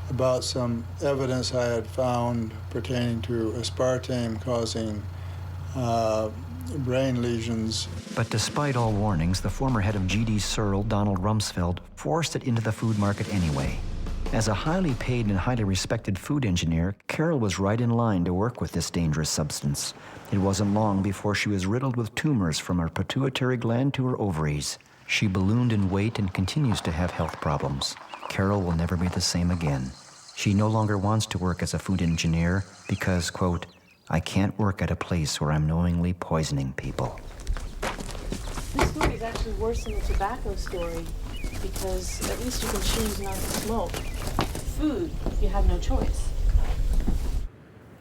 about some evidence I had found pertaining to aspartame causing brain lesions. But despite all warnings, the former head of GD Searle, Donald Rumsfeld, forced it into the food market anyway. As a highly paid and highly respected food engineer, Carol was right in line to work with this dangerous substance. It wasn't long before she was riddled with tumors from her pituitary gland to her ovaries. She ballooned in weight and continues to have health problems. Carol will never be the same again. She no longer wants to work as a food engineer because, quote, I can't work at a place where I'm knowingly poisoning people. This story is actually worse than the tobacco story because at least you can choose not to smoke. Food, you have no choice.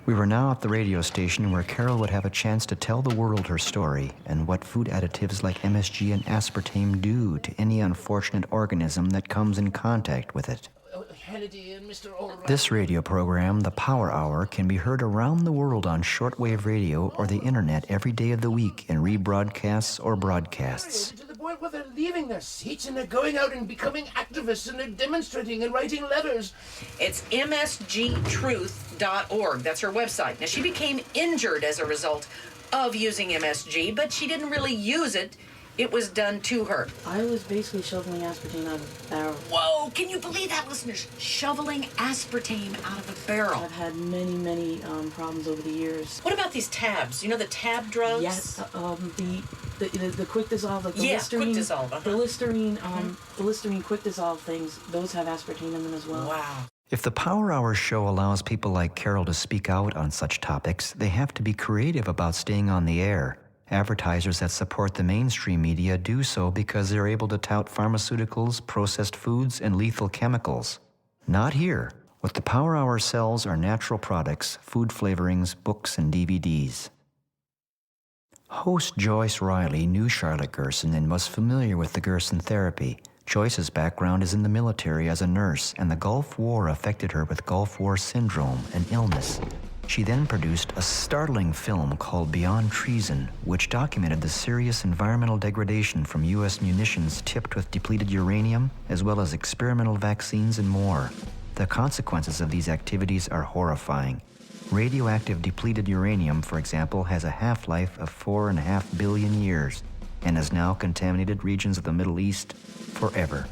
We were now at the radio station where Carol would have a chance to tell the world her story and what food additives like MSG and aspartame do to any unfortunate organism that comes in contact with it. Kennedy and Mr. O'Reilly. This radio program, The Power Hour, can be heard around the world on shortwave radio or the internet every day of the week in rebroadcasts or broadcasts. To the point where they're leaving their seats and they're going out and becoming activists and they're demonstrating and writing letters. It's msgtruth.org. That's her website. Now, she became injured as a result of using MSG, but she didn't really use it. It was done to her. I was basically shoveling aspartame out of a barrel. Whoa, can you believe that, listeners? Shoveling aspartame out of a barrel. I've had many problems over the years. What about these tabs? You know the tab drugs? Yes, the quick dissolve, like the Listerine. Quick dissolve. The Listerine, the Listerine quick dissolve things, those have aspartame in them as well. Wow. If the Power Hour show allows people like Carol to speak out on such topics, they have to be creative about staying on the air. Advertisers that support the mainstream media do so because they're able to tout pharmaceuticals, processed foods, and lethal chemicals. Not here. What the Power Hour sells are natural products, food flavorings, books, and DVDs. Host Joyce Riley knew Charlotte Gerson and was familiar with the Gerson Therapy. Joyce's background is in the military as a nurse, and the Gulf War affected her with Gulf War syndrome, an illness. She then produced a startling film called Beyond Treason, which documented the serious environmental degradation from U.S. munitions tipped with depleted uranium, as well as experimental vaccines and more. The consequences of these activities are horrifying. Radioactive depleted uranium, for example, has a half-life of 4.5 billion years and has now contaminated regions of the Middle East forever.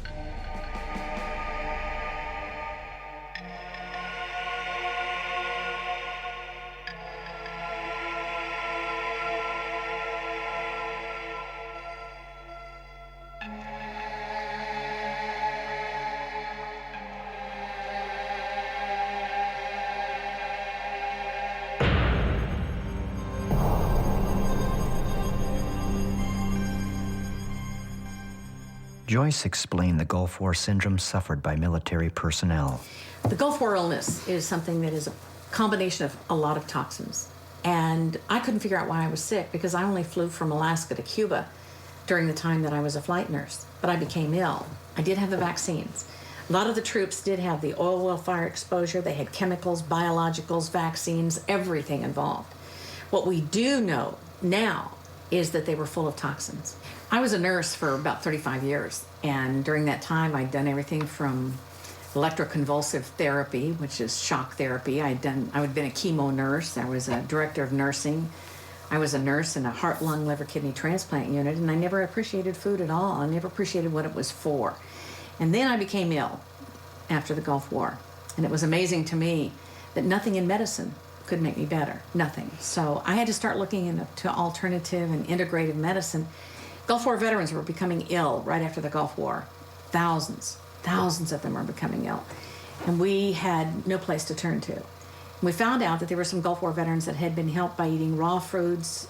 Joyce explained the Gulf War syndrome suffered by military personnel. The Gulf War illness is something that is a combination of a lot of toxins. And I couldn't figure out why I was sick because I only flew from Alaska to Cuba during the time that I was a flight nurse. But I became ill. I did have the vaccines. A lot of the troops did have the oil well fire exposure. They had chemicals, biologicals, vaccines, everything involved. What we do know now is that they were full of toxins. I was a nurse for about 35 years, and during that time I'd done everything from electroconvulsive therapy, which is shock therapy. I had been a chemo nurse. I was a director of nursing. I was a nurse in a heart, lung, liver, kidney transplant unit, and I never appreciated food at all. I never appreciated what it was for. And then I became ill after the Gulf War, and it was amazing to me that nothing in medicine could make me better, nothing. So I had to start looking into alternative and integrative medicine. Gulf War veterans were becoming ill right after the Gulf War. Thousands of them were becoming ill. And we had no place to turn to. We found out that there were some Gulf War veterans that had been helped by eating raw foods,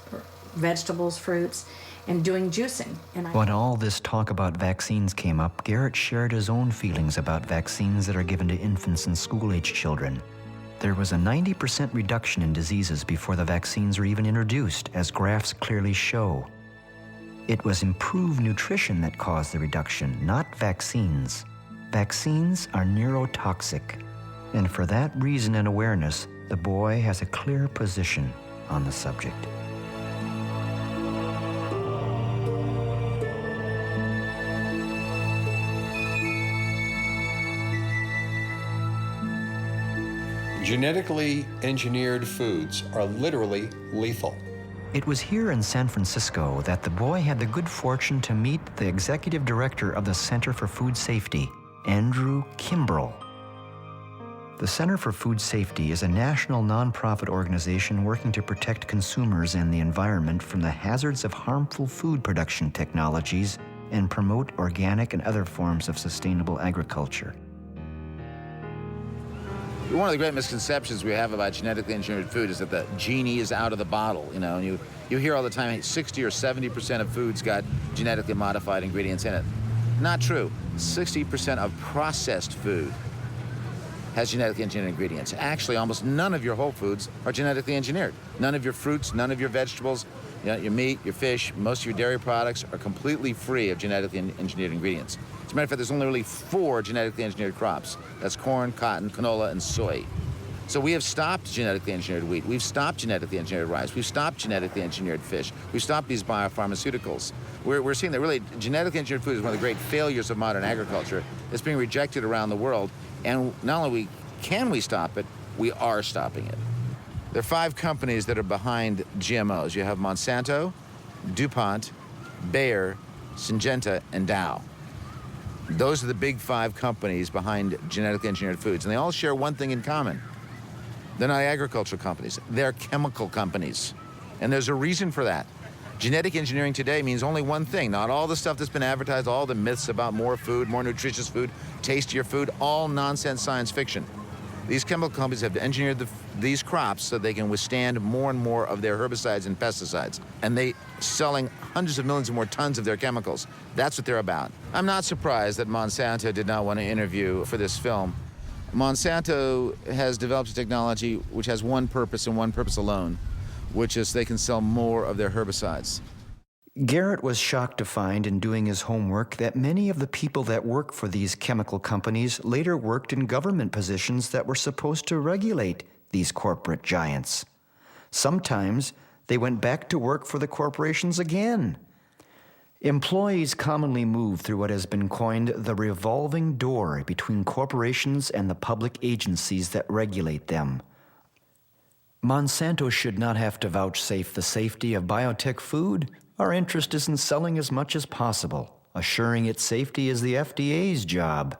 vegetables, fruits, and doing juicing. When all this talk about vaccines came up, Garrett shared his own feelings about vaccines that are given to infants and school-age children. There was a 90% reduction in diseases before the vaccines were even introduced, as graphs clearly show. It was improved nutrition that caused the reduction, not vaccines. Vaccines are neurotoxic, and for that reason and awareness, the boy has a clear position on the subject. Genetically engineered foods are literally lethal. It was here in San Francisco that the boy had the good fortune to meet the executive director of the Center for Food Safety, Andrew Kimbrell. The Center for Food Safety is a national nonprofit organization working to protect consumers and the environment from the hazards of harmful food production technologies and promote organic and other forms of sustainable agriculture. One of the great misconceptions we have about genetically engineered food is that the genie is out of the bottle. You know, and you hear all the time 60 or 70% of foods got genetically modified ingredients in it. Not true. 60% of processed food has genetically engineered ingredients. Actually, almost none of your whole foods are genetically engineered. None of your fruits, none of your vegetables, your meat, your fish, most of your dairy products are completely free of genetically engineered ingredients. As a matter of fact, there's only really 4 genetically engineered crops. That's corn, cotton, canola, and soy. So we have stopped genetically engineered wheat. We've stopped genetically engineered rice. We've stopped genetically engineered fish. We've stopped these biopharmaceuticals. We're seeing that really genetically engineered food is one of the great failures of modern agriculture. It's being rejected around the world. And not only can we stop it, we are stopping it. There are 5 companies that are behind GMOs. You have Monsanto, DuPont, Bayer, Syngenta, and Dow. Those are the big 5 companies behind genetically engineered foods, and they all share one thing in common. They're not agricultural companies. They're chemical companies. And there's a reason for that. Genetic engineering today means only one thing. Not all the stuff that's been advertised, all the myths about more food, more nutritious food, tastier food, all nonsense science fiction. These chemical companies have engineered these crops so they can withstand more and more of their herbicides and pesticides. And they selling hundreds of millions of more tons of their chemicals. That's what they're about. I'm not surprised that Monsanto did not want to interview for this film. Monsanto has developed a technology which has one purpose and one purpose alone, which is they can sell more of their herbicides. Garrett was shocked to find in doing his homework that many of the people that work for these chemical companies later worked in government positions that were supposed to regulate these corporate giants. Sometimes they went back to work for the corporations again. Employees commonly move through what has been coined the revolving door between corporations and the public agencies that regulate them. Monsanto should not have to vouchsafe the safety of biotech food. Our interest is in selling as much as possible. Assuring its safety is the FDA's job.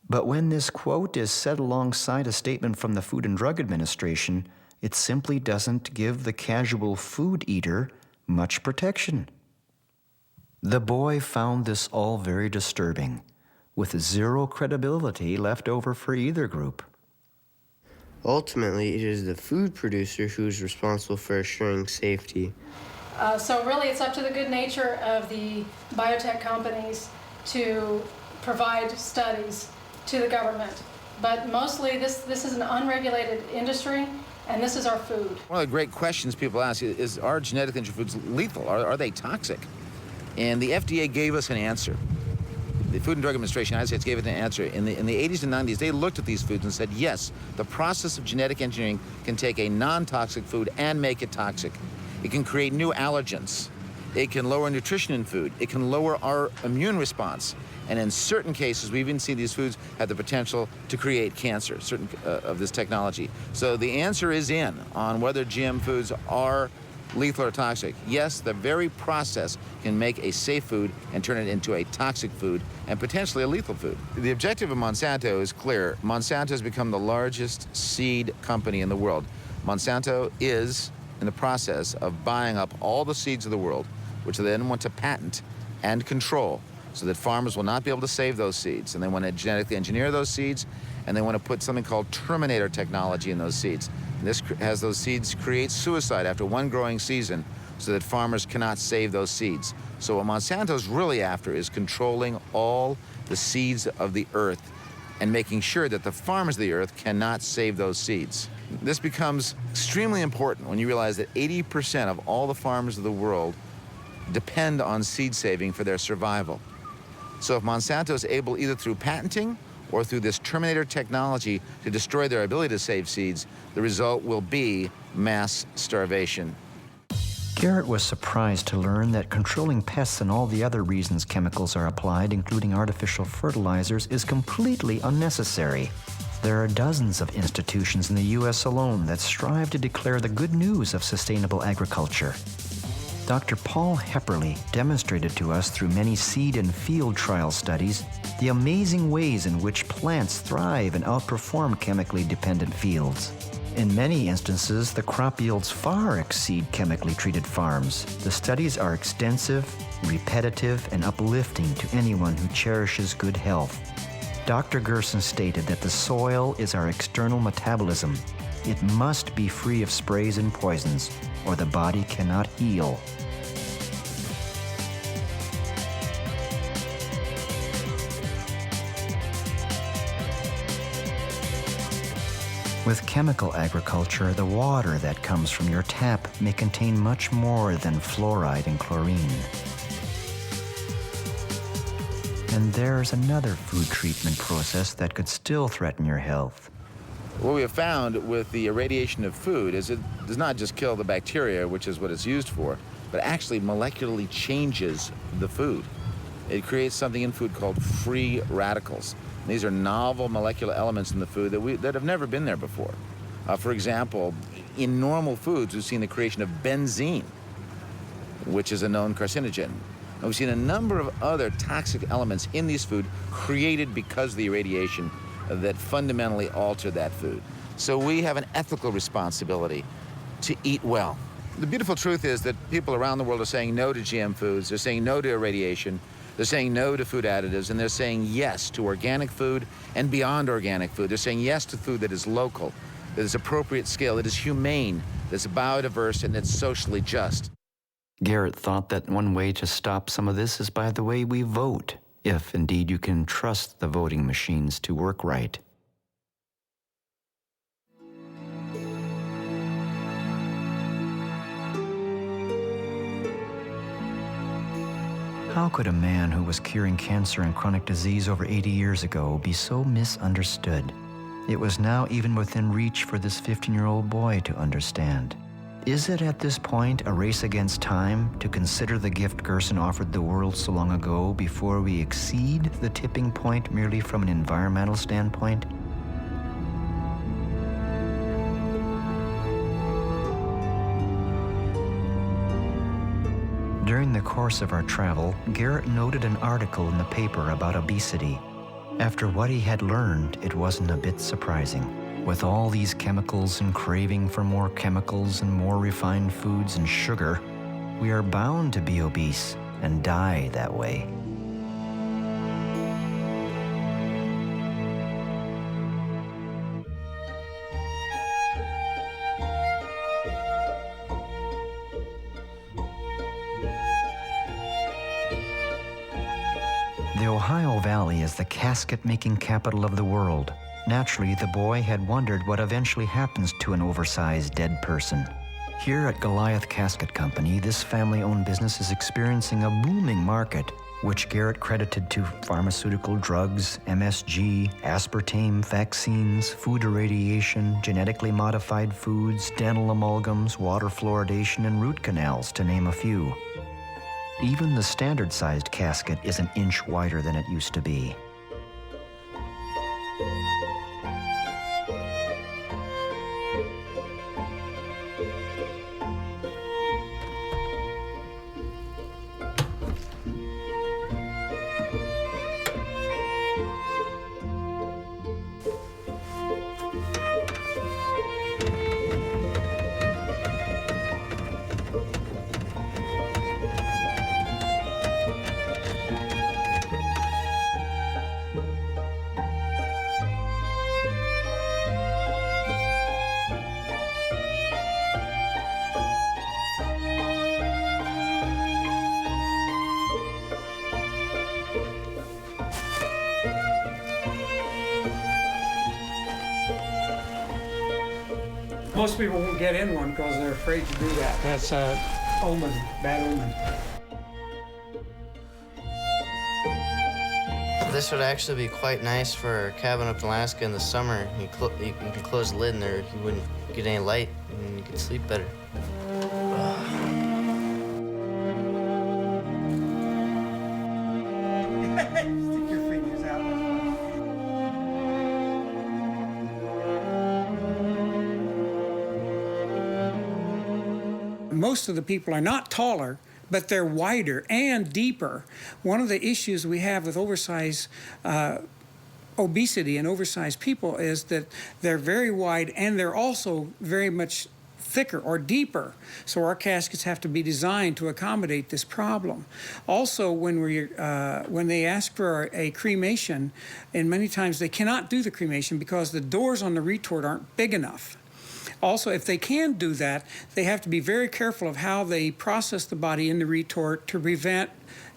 But when this quote is said alongside a statement from the Food and Drug Administration, it simply doesn't give the casual food eater much protection. The boy found this all very disturbing, with 0 credibility left over for either group. Ultimately, it is the food producer who's responsible for assuring safety. So really, it's up to the good nature of the biotech companies to provide studies to the government. But mostly, this is an unregulated industry, and this is our food. One of the great questions people ask is, are genetically engineered foods lethal? Are they toxic? And the FDA gave us an answer. The Food and Drug Administration in the United States gave it an answer. In the 80s and 90s, they looked at these foods and said, yes, the process of genetic engineering can take a non-toxic food and make it toxic. It can create new allergens. It can lower nutrition in food. It can lower our immune response. And in certain cases, we even see these foods have the potential to create cancer, certain of this technology. So the answer is in on whether GM foods are lethal or toxic. Yes, the very process can make a safe food and turn it into a toxic food and potentially a lethal food. The objective of Monsanto is clear. Monsanto has become the largest seed company in the world. Monsanto is in the process of buying up all the seeds of the world, which they then want to patent and control so that farmers will not be able to save those seeds. And they want to genetically engineer those seeds, and they want to put something called terminator technology in those seeds. And this has those seeds create suicide after one growing season so that farmers cannot save those seeds. So what Monsanto's really after is controlling all the seeds of the earth and making sure that the farmers of the earth cannot save those seeds. This becomes extremely important when you realize that 80% of all the farmers of the world depend on seed saving for their survival. So if Monsanto is able, either through patenting or through this terminator technology, to destroy their ability to save seeds, the result will be mass starvation. Garrett was surprised to learn that controlling pests and all the other reasons chemicals are applied, including artificial fertilizers, is completely unnecessary. There are dozens of institutions in the U.S. alone that strive to declare the good news of sustainable agriculture. Dr. Paul Hepperly demonstrated to us through many seed and field trial studies the amazing ways in which plants thrive and outperform chemically dependent fields. In many instances, the crop yields far exceed chemically treated farms. The studies are extensive, repetitive, and uplifting to anyone who cherishes good health. Dr. Gerson stated that the soil is our external metabolism. It must be free of sprays and poisons, or the body cannot heal. With chemical agriculture, the water that comes from your tap may contain much more than fluoride and chlorine. And there's another food treatment process that could still threaten your health. What we have found with the irradiation of food is it does not just kill the bacteria, which is what it's used for, but actually molecularly changes the food. It creates something in food called free radicals. And these are novel molecular elements in the food that have never been there before. For example, in normal foods, we've seen the creation of benzene, which is a known carcinogen. And we've seen a number of other toxic elements in these food created because of the irradiation that fundamentally alter that food. So we have an ethical responsibility to eat well. The beautiful truth is that people around the world are saying no to GM foods, they're saying no to irradiation, they're saying no to food additives, and they're saying yes to organic food and beyond organic food. They're saying yes to food that is local, that is appropriate scale, that is humane, that's biodiverse, and that's socially just. Garrett thought that one way to stop some of this is by the way we vote, if indeed you can trust the voting machines to work right. How could a man who was curing cancer and chronic disease over 80 years ago be so misunderstood? It was now even within reach for this 15-year-old boy to understand. Is it at this point a race against time to consider the gift Gerson offered the world so long ago before we exceed the tipping point merely from an environmental standpoint? During the course of our travel, Garrett noted an article in the paper about obesity. After what he had learned, it wasn't a bit surprising. With all these chemicals and craving for more chemicals and more refined foods and sugar, we are bound to be obese and die that way. The Ohio Valley is the casket-making capital of the world. Naturally, the boy had wondered what eventually happens to an oversized dead person. Here at Goliath Casket Company, this family-owned business is experiencing a booming market, which Garrett credited to pharmaceutical drugs, MSG, aspartame, vaccines, food irradiation, genetically modified foods, dental amalgams, water fluoridation, and root canals, to name a few. Even the standard-sized casket is an inch wider than it used to be. Most people won't get in one because they're afraid to do that. That's an omen, bad omen. This would actually be quite nice for a cabin up in Alaska in the summer. You can close the lid and there you wouldn't get any light and you could sleep better. Stick your fingers out. Most of the people are not taller, but they're wider and deeper. One of the issues we have with oversized obesity and oversized people is that they're very wide and they're also very much thicker or deeper. So our caskets have to be designed to accommodate this problem. Also, when they ask for a cremation, and many times they cannot do the cremation because the doors on the retort aren't big enough. Also, if they can do that, they have to be very careful of how they process the body in the retort to prevent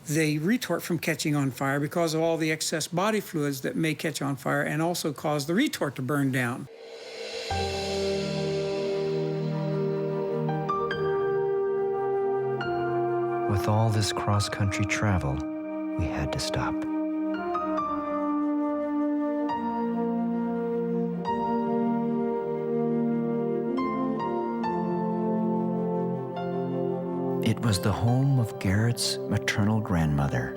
the retort from catching on fire because of all the excess body fluids that may catch on fire and also cause the retort to burn down. With all this cross-country travel, we had to stop. It was the home of Garrett's maternal grandmother.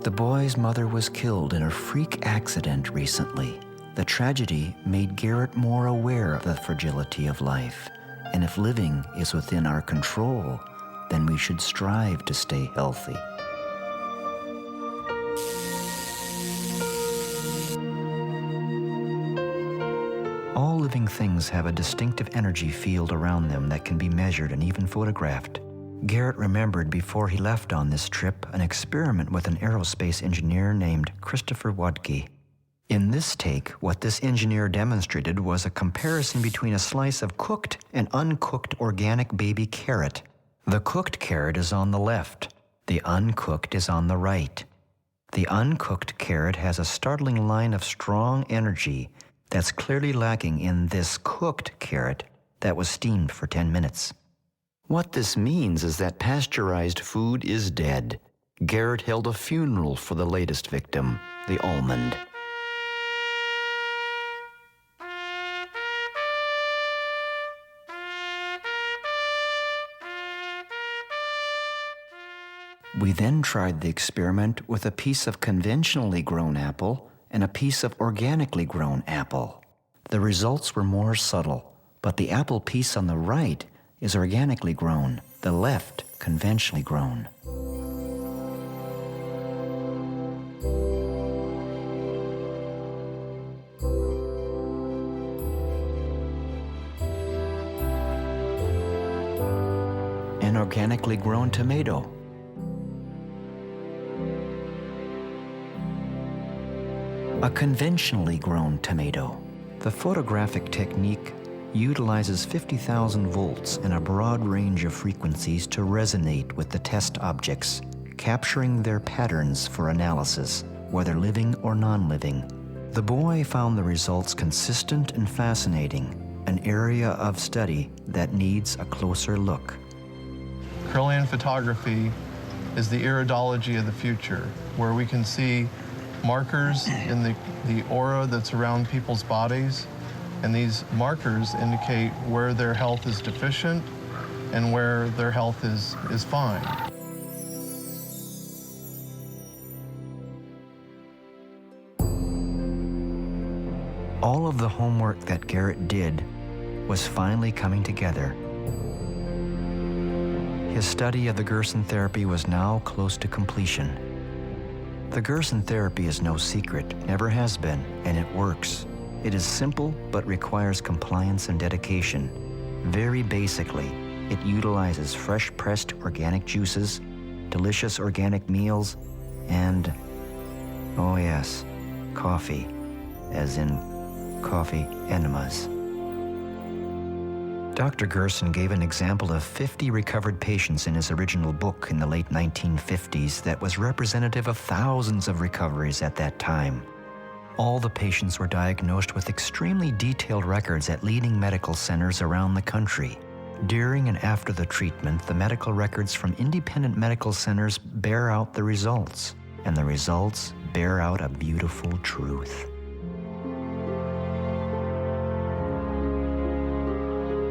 The boy's mother was killed in a freak accident recently. The tragedy made Garrett more aware of the fragility of life, and if living is within our control, then we should strive to stay healthy. All living things have a distinctive energy field around them that can be measured and even photographed. Garrett remembered before he left on this trip an experiment with an aerospace engineer named Christopher Wadke. In this take, what this engineer demonstrated was a comparison between a slice of cooked and uncooked organic baby carrot. The cooked carrot is on the left. The uncooked is on the right. The uncooked carrot has a startling line of strong energy that's clearly lacking in this cooked carrot that was steamed for 10 minutes. What this means is that pasteurized food is dead. Garrett held a funeral for the latest victim, the almond. We then tried the experiment with a piece of conventionally grown apple and a piece of organically grown apple. The results were more subtle, but the apple piece on the right is organically grown, the left conventionally grown. An organically grown tomato. A conventionally grown tomato. The photographic technique utilizes 50,000 volts and a broad range of frequencies to resonate with the test objects, capturing their patterns for analysis, whether living or non-living. The boy found the results consistent and fascinating, an area of study that needs a closer look. Kirlian photography is the iridology of the future, where we can see markers in the aura that's around people's bodies, and these markers indicate where their health is deficient and where their health is fine. All of the homework that Garrett did was finally coming together. His study of the Gerson Therapy was now close to completion. The Gerson Therapy is no secret, never has been, and it works. It is simple, but requires compliance and dedication. Very basically, it utilizes fresh-pressed organic juices, delicious organic meals, and, oh yes, coffee, as in coffee enemas. Dr. Gerson gave an example of 50 recovered patients in his original book in the late 1950s that was representative of thousands of recoveries at that time. All the patients were diagnosed with extremely detailed records at leading medical centers around the country. During and after the treatment, the medical records from independent medical centers bear out the results, and the results bear out a beautiful truth.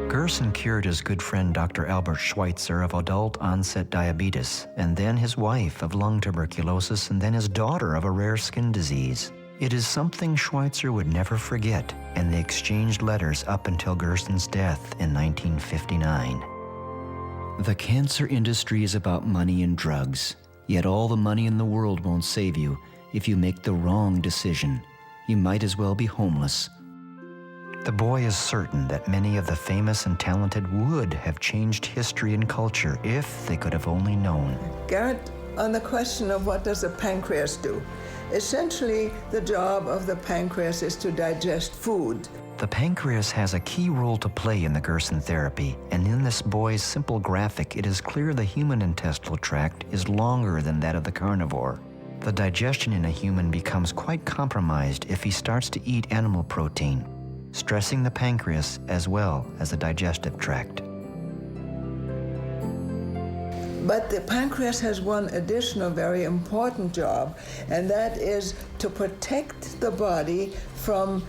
Gerson cured his good friend Dr. Albert Schweitzer of adult-onset diabetes, and then his wife of lung tuberculosis, and then his daughter of a rare skin disease. It is something Schweitzer would never forget, and they exchanged letters up until Gerson's death in 1959. The cancer industry is about money and drugs, yet all the money in the world won't save you if you make the wrong decision. You might as well be homeless. The boy is certain that many of the famous and talented would have changed history and culture if they could have only known. Garrett, on the question of what does the pancreas do? Essentially, the job of the pancreas is to digest food. The pancreas has a key role to play in the Gerson Therapy, and in this boy's simple graphic, it is clear the human intestinal tract is longer than that of the carnivore. The digestion in a human becomes quite compromised if he starts to eat animal protein, stressing the pancreas as well as the digestive tract. But the pancreas has one additional very important job, and that is to protect the body from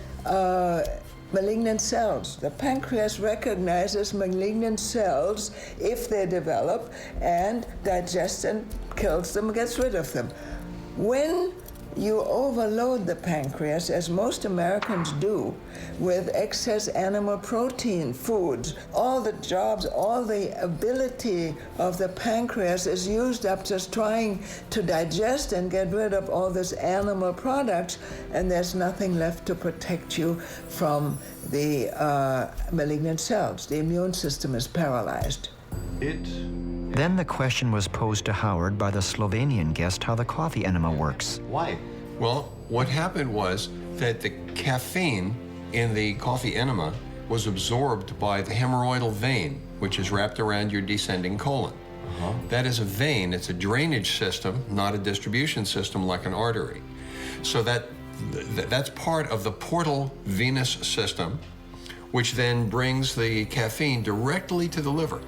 malignant cells. The pancreas recognizes malignant cells if they develop and digests and kills them, gets rid of them. When you overload the pancreas, as most Americans do, with excess animal protein foods, all the jobs, all the ability of the pancreas is used up just trying to digest and get rid of all this animal products, and there's nothing left to protect you from the malignant cells. The immune system is paralyzed. Then the question was posed to Howard by the Slovenian guest how the coffee enema works. Why? Well, what happened was that the caffeine in the coffee enema was absorbed by the hemorrhoidal vein, which is wrapped around your descending colon. That is a vein. It's a drainage system, not a distribution system like an artery. So that's part of the portal venous system, which then brings the caffeine directly to the liver,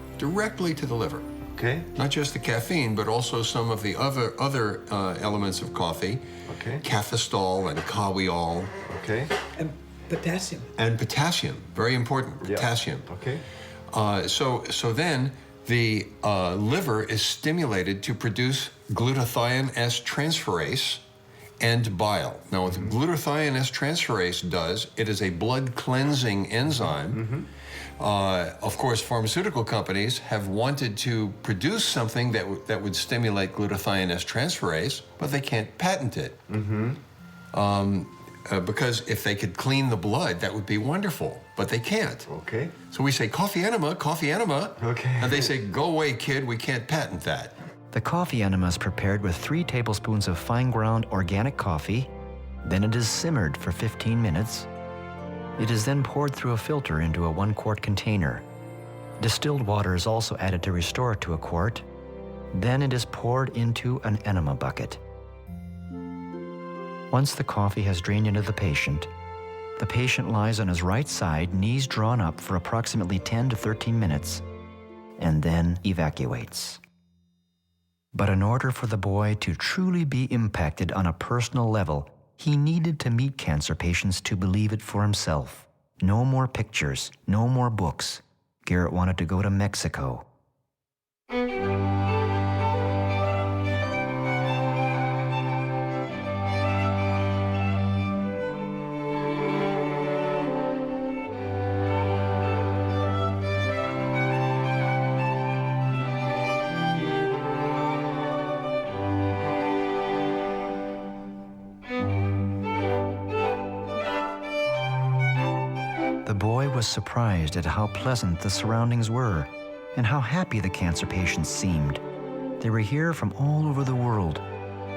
Okay. Not just the caffeine, but also some of the other elements of coffee. Okay. Cafestol and kawiol. Okay. And potassium. And potassium, very important, potassium. Okay. So then the liver is stimulated to produce glutathione S transferase and bile. Now, what the glutathione S transferase does, it is a blood cleansing enzyme. Of course, pharmaceutical companies have wanted to produce something that would stimulate glutathione S transferase, but they can't patent it. Because if they could clean the blood, that would be wonderful, but they can't. Okay. So we say, coffee enema. Okay. And they say, go away, kid, we can't patent that. The coffee enema is prepared with 3 tablespoons of fine ground organic coffee. Then it is simmered for 15 minutes. It is then poured through a filter into a 1-quart container. Distilled water is also added to restore it to a quart. Then it is poured into an enema bucket. Once the coffee has drained into the patient lies on his right side, knees drawn up for approximately 10 to 13 minutes, and then evacuates. But in order for the boy to truly be impacted on a personal level, he needed to meet cancer patients to believe it for himself. No more pictures, no more books. Garrett wanted to go to Mexico. The boy was surprised at how pleasant the surroundings were and how happy the cancer patients seemed. They were here from all over the world.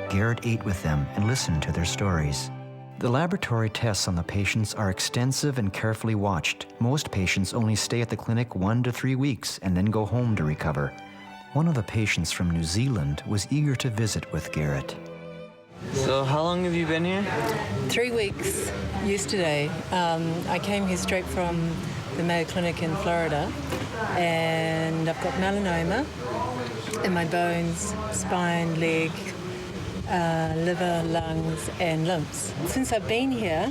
Garrett ate with them and listened to their stories. The laboratory tests on the patients are extensive and carefully watched. Most patients only stay at the clinic 1 to 3 weeks and then go home to recover. One of the patients from New Zealand was eager to visit with Garrett. So how long have you been here? 3 weeks yesterday. I came here straight from the Mayo Clinic in Florida, and I've got melanoma in my bones, spine, leg, liver, lungs, and lymphs. Since I've been here,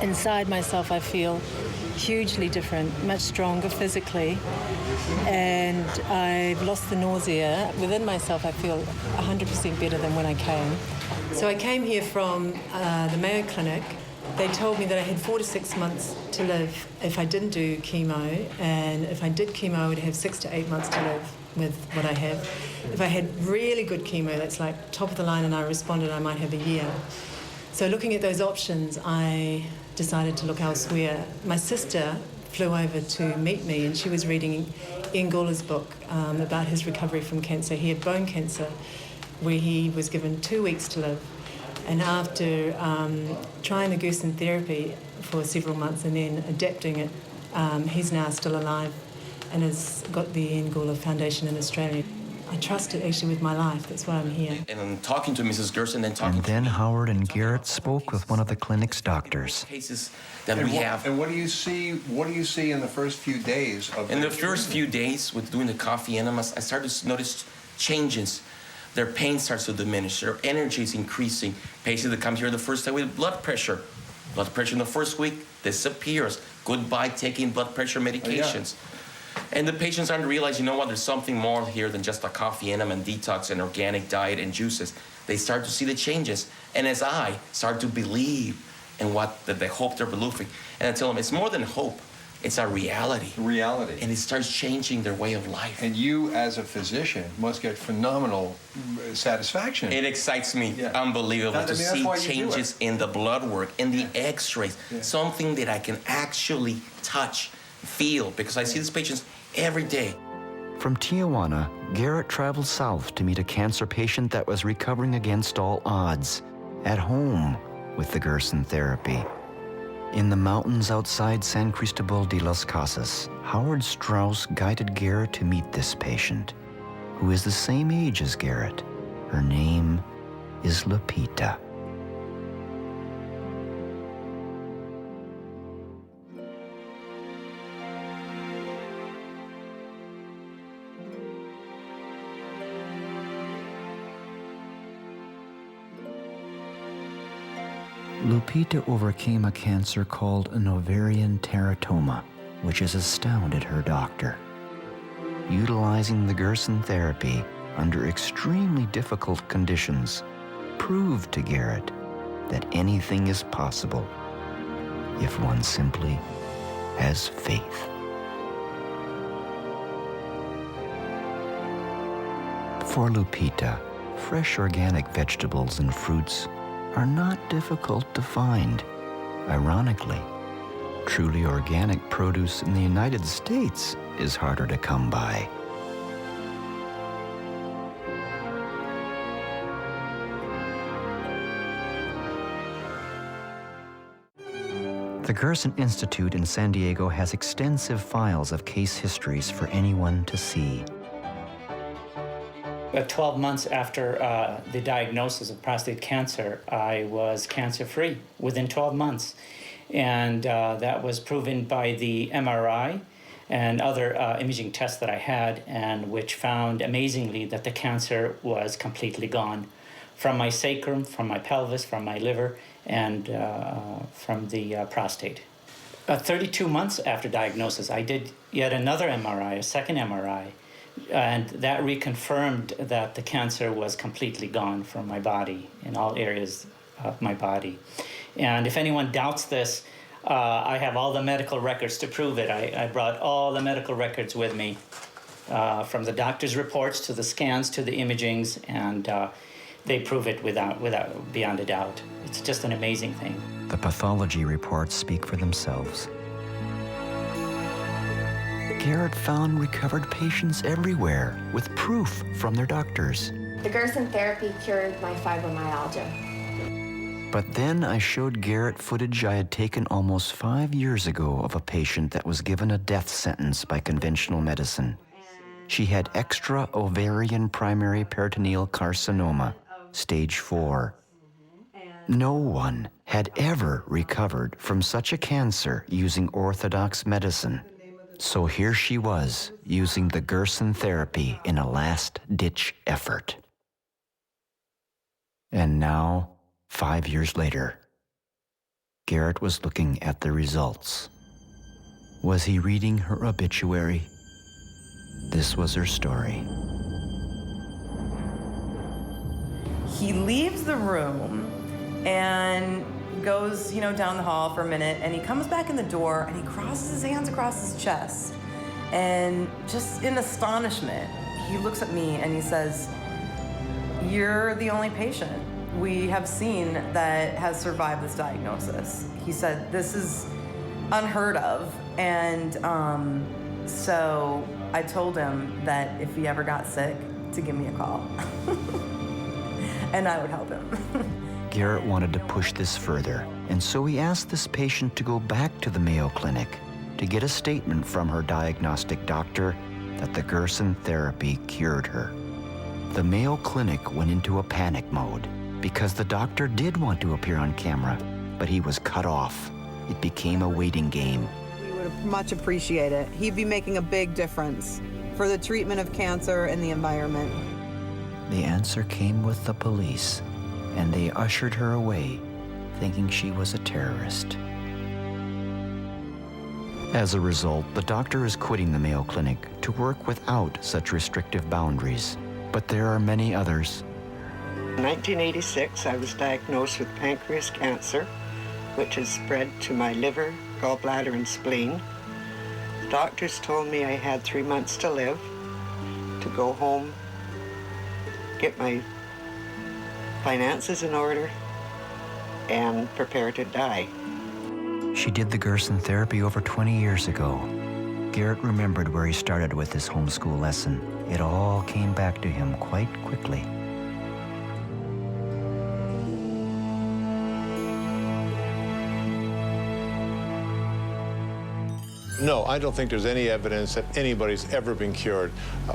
inside myself I feel hugely different, much stronger physically, and I've lost the nausea. Within myself I feel 100% better than when I came. So I came here from the Mayo Clinic. They told me that I had 4 to 6 months to live if I didn't do chemo, and if I did chemo I would have 6 to 8 months to live with what I have. If I had really good chemo, that's like top of the line, and I responded, I might have a year. So looking at those options, I decided to look elsewhere. My sister flew over to meet me, and she was reading Ian Gawler's book about his recovery from cancer. He had bone cancer, where he was given 2 weeks to live. And after trying the Gerson Therapy for several months and then adapting it, he's now still alive and has got the Ian Gawler Foundation in Australia. I trust it actually with my life. That's why I'm here. And I'm talking to Mrs. Gerson and talking And then Howard and Garrett spoke with one of the clinic's doctors. cases that we have. And what do you see? What do you see in the first few days of? In the first few days with doing the coffee enemas, I started to notice changes. Their pain starts to diminish. Their energy is increasing. Patients that come here the first day with blood pressure in the first week disappears. Goodbye taking blood pressure medications. And the patients aren't realize, you know what, there's something more here than just a coffee enema and detox and organic diet and juices. They start to see the changes. And as I start to believe in what the hope they're believing, and I tell them it's more than hope, it's a reality. Reality. And it starts changing their way of life. And you, as a physician, must get phenomenal satisfaction. It excites me, unbelievable, to see changes in the blood work, in the x-rays, something that I can actually touch, feel, because I see these patients every day. From Tijuana, Garrett traveled south to meet a cancer patient that was recovering against all odds, at home with the Gerson Therapy. In the mountains outside San Cristobal de las Casas, Howard Strauss guided Garrett to meet this patient, who is the same age as Garrett. Her name is Lupita. Lupita overcame a cancer called an ovarian teratoma, which has astounded her doctor. Utilizing the Gerson Therapy under extremely difficult conditions proved to Garrett that anything is possible if one simply has faith. For Lupita, fresh organic vegetables and fruits are not difficult to find. Ironically, truly organic produce in the United States is harder to come by. The Gerson Institute in San Diego has extensive files of case histories for anyone to see. 12 months after the diagnosis of prostate cancer, I was cancer-free within 12 months. And that was proven by the MRI and other imaging tests that I had, and which found amazingly that the cancer was completely gone from my sacrum, from my pelvis, from my liver, and from the prostate. 32 months after diagnosis, I did yet another MRI, a second MRI, and that reconfirmed that the cancer was completely gone from my body, in all areas of my body. And if anyone doubts this, I have all the medical records to prove it. I brought all the medical records with me, from the doctor's reports to the scans to the imagings, and they prove it beyond a doubt. It's just an amazing thing. The pathology reports speak for themselves. Garrett found recovered patients everywhere with proof from their doctors. The Gerson Therapy cured my fibromyalgia. But then I showed Garrett footage I had taken almost 5 years ago of a patient that was given a death sentence by conventional medicine. She had extra ovarian primary peritoneal carcinoma, stage 4. No one had ever recovered from such a cancer using orthodox medicine. So here she was, using the Gerson Therapy in a last-ditch effort. And now, 5 years later, Garrett was looking at the results. Was he reading her obituary? This was her story. He leaves the room and goes, down the hall for a minute, and he comes back in the door and he crosses his hands across his chest. And just in astonishment, he looks at me and he says, "You're the only patient we have seen that has survived this diagnosis." He said, "This is unheard of." And so I told him that if he ever got sick, to give me a call. And I would help him. Garrett wanted to push this further, and so he asked this patient to go back to the Mayo Clinic to get a statement from her diagnostic doctor that the Gerson Therapy cured her. The Mayo Clinic went into a panic mode because the doctor did want to appear on camera, but he was cut off. It became a waiting game. We would much appreciate it. He'd be making a big difference for the treatment of cancer and the environment. The answer came with the police, and they ushered her away, thinking she was a terrorist. As a result, the doctor is quitting the Mayo Clinic to work without such restrictive boundaries. But there are many others. In 1986, I was diagnosed with pancreas cancer, which has spread to my liver, gallbladder, and spleen. The doctors told me I had 3 months to live, to go home, get my finances in order, and prepare to die. She did the Gerson Therapy over 20 years ago. Garrett remembered where he started with his homeschool lesson. It all came back to him quite quickly. No, I don't think there's any evidence that anybody's ever been cured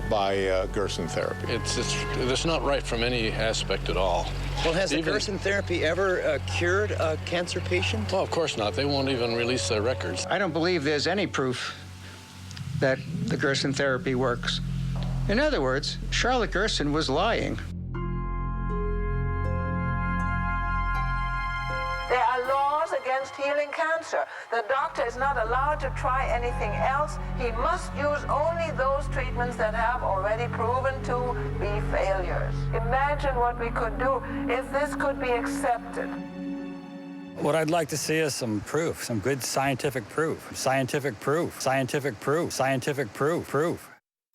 by Gerson Therapy. It's not right from any aspect at all. Well, has the Gerson Therapy ever cured a cancer patient? Well, of course not. They won't even release their records. I don't believe there's any proof that the Gerson Therapy works. In other words, Charlotte Gerson was lying. There are laws against healing cancer. The doctor is not allowed to try anything else. He must use only those treatments that have already proven to be failures. Imagine what we could do if this could be accepted. What I'd like to see is some proof, some good scientific proof, scientific proof, scientific proof, scientific proof.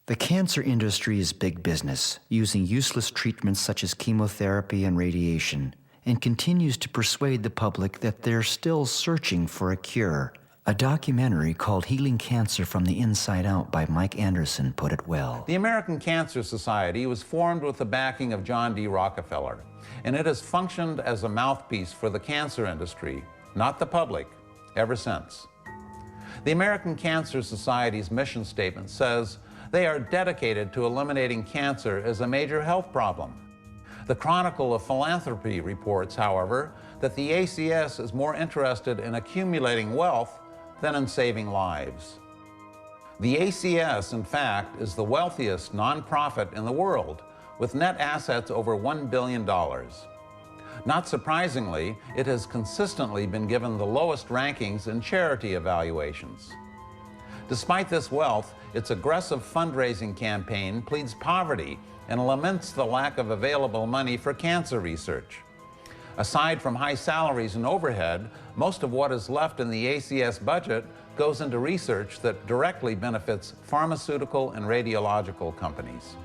The cancer industry is big business, using useless treatments such as chemotherapy and radiation, and continues to persuade the public that they're still searching for a cure. A documentary called Healing Cancer from the Inside Out by Mike Anderson put it well. The American Cancer Society was formed with the backing of John D. Rockefeller, and it has functioned as a mouthpiece for the cancer industry, not the public, ever since. The American Cancer Society's mission statement says they are dedicated to eliminating cancer as a major health problem. The Chronicle of Philanthropy reports, however, that the ACS is more interested in accumulating wealth than in saving lives. The ACS, in fact, is the wealthiest nonprofit in the world, with net assets over $1 billion. Not surprisingly, it has consistently been given the lowest rankings in charity evaluations. Despite this wealth, its aggressive fundraising campaign pleads poverty and laments the lack of available money for cancer research. Aside from high salaries and overhead, most of what is left in the ACS budget goes into research that directly benefits pharmaceutical and radiological companies.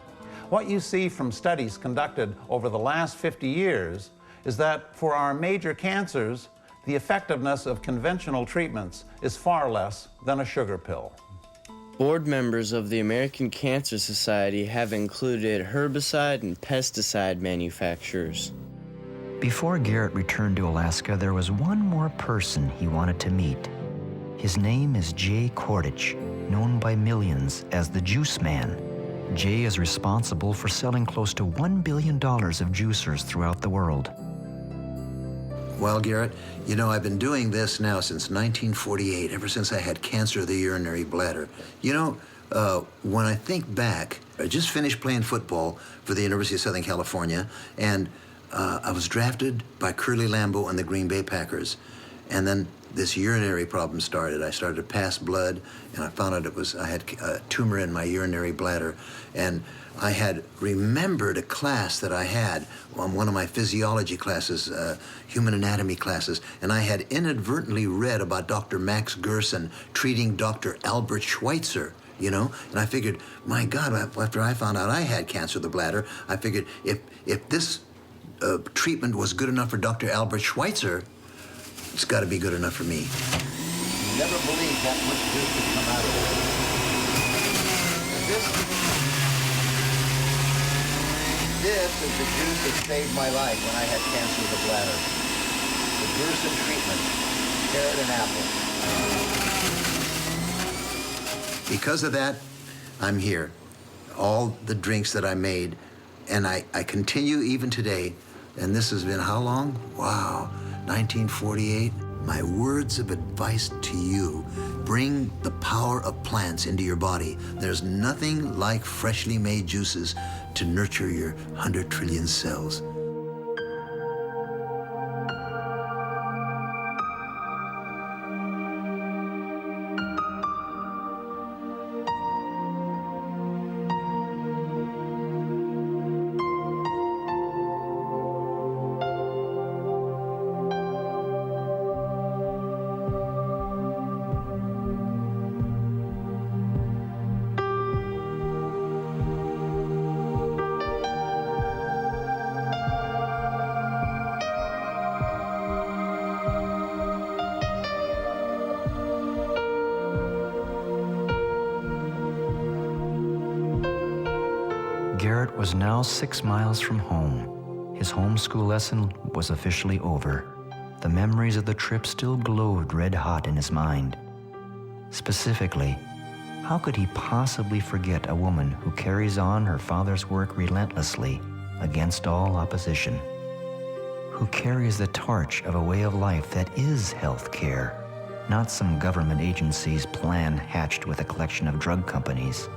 What you see from studies conducted over the last 50 years is that for our major cancers, the effectiveness of conventional treatments is far less than a sugar pill. Board members of the American Cancer Society have included herbicide and pesticide manufacturers. Before Garrett returned to Alaska, there was one more person he wanted to meet. His name is Jay Kordich, known by millions as the Juice Man. Jay is responsible for selling close to $1 billion of juicers throughout the world. Well, Garrett, you know, I've been doing this now since 1948, ever since I had cancer of the urinary bladder. You know, when I think back, I just finished playing football for the University of Southern California, and I was drafted by Curly Lambeau and the Green Bay Packers. And then this urinary problem started. I started to pass blood, and I found out I had a tumor in my urinary bladder. And I had remembered a class that I had on one of my physiology classes, human anatomy classes, and I had inadvertently read about Dr. Max Gerson treating Dr. Albert Schweitzer, you know? And I figured, my God, after I found out I had cancer of the bladder, I figured if this treatment was good enough for Dr. Albert Schweitzer, it's got to be good enough for me. Never believed that much good could come out of it. This is the juice that saved my life when I had cancer of the bladder. The Gerson treatment, carrot and apple. Because of that, I'm here. All the drinks that I made And I continue even today, and this has been how long? Wow, 1948. My words of advice to you: bring the power of plants into your body. There's nothing like freshly made juices to nurture your 100 trillion cells. Garrett was now 6 miles from home. His homeschool lesson was officially over. The memories of the trip still glowed red hot in his mind. Specifically, how could he possibly forget a woman who carries on her father's work relentlessly against all opposition? Who carries the torch of a way of life that is health care, not some government agency's plan hatched with a collection of drug companies?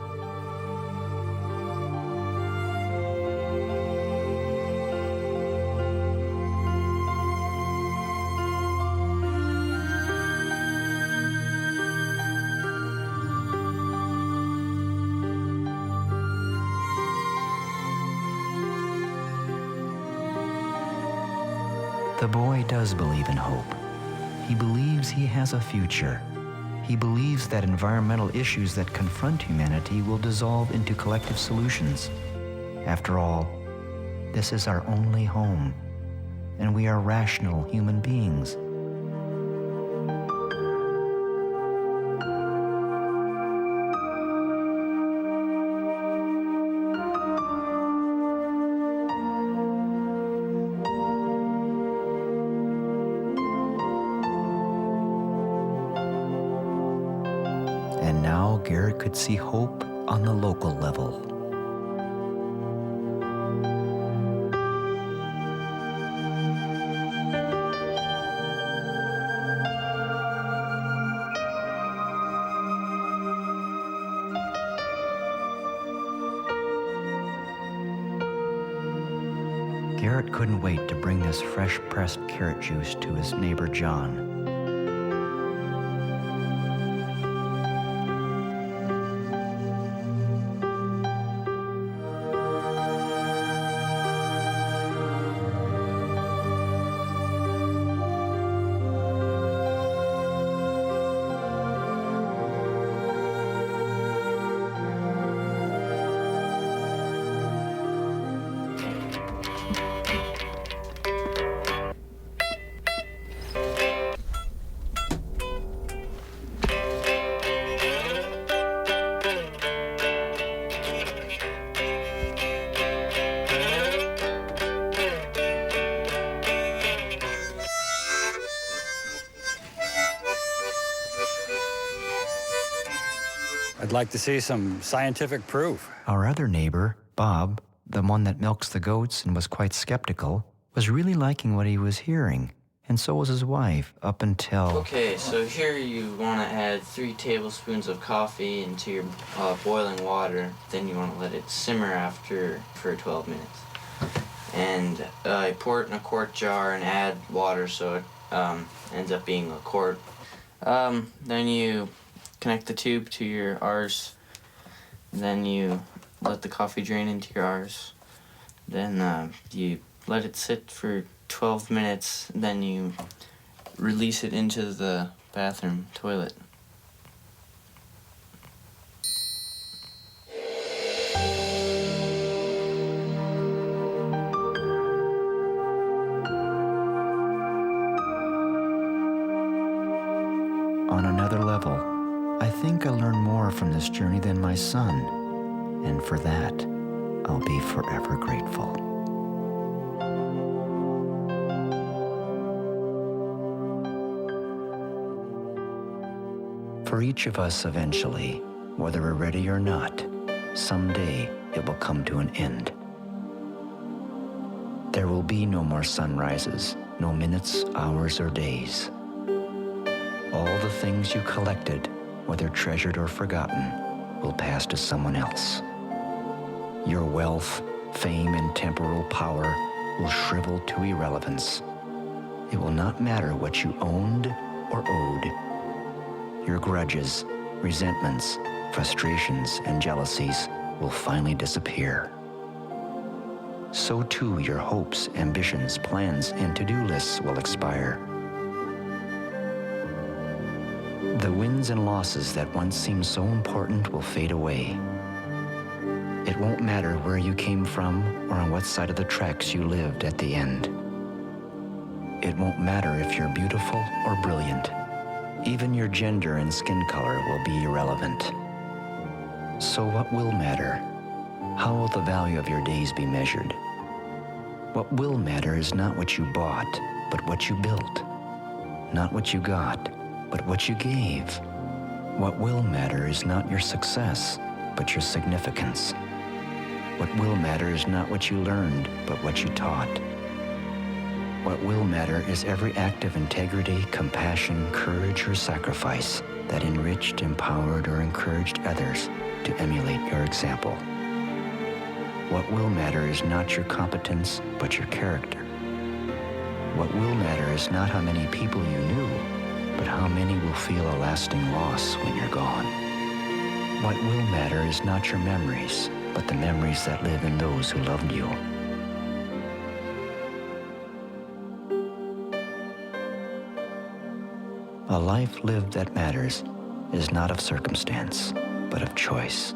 The boy does believe in hope. He believes he has a future. He believes that environmental issues that confront humanity will dissolve into collective solutions. After all, this is our only home, and we are rational human beings. And now Garrett could see hope on the local level. Garrett couldn't wait to bring this fresh-pressed carrot juice to his neighbor John. I'd like to see some scientific proof. Our other neighbor, Bob, the one that milks the goats and was quite skeptical, was really liking what he was hearing, and so was his wife, up until... Okay, so here you want to add 3 tablespoons of coffee into your boiling water. Then you want to let it simmer for 12 minutes. And pour it in a quart jar and add water so it ends up being a quart. Then you connect the tube to your R's. Then you let the coffee drain into your R's. Then you let it sit for 12 minutes. Then you release it into the bathroom toilet. On another level, I think I learned more from this journey than my son, and for that, I'll be forever grateful. For each of us eventually, whether we're ready or not, someday it will come to an end. There will be no more sunrises, no minutes, hours, or days. All the things you collected, whether treasured or forgotten, will pass to someone else. Your wealth, fame, and temporal power will shrivel to irrelevance. It will not matter what you owned or owed. Your grudges, resentments, frustrations, and jealousies will finally disappear. So too your hopes, ambitions, plans, and to-do lists will expire. The wins and losses that once seemed so important will fade away. It won't matter where you came from or on what side of the tracks you lived at the end. It won't matter if you're beautiful or brilliant. Even your gender and skin color will be irrelevant. So what will matter? How will the value of your days be measured? What will matter is not what you bought, but what you built. Not what you got, but what you gave. What will matter is not your success, but your significance. What will matter is not what you learned, but what you taught. What will matter is every act of integrity, compassion, courage, or sacrifice that enriched, empowered, or encouraged others to emulate your example. What will matter is not your competence, but your character. What will matter is not how many people you knew, but how many will feel a lasting loss when you're gone. What will matter is not your memories, but the memories that live in those who loved you. A life lived that matters is not of circumstance, but of choice.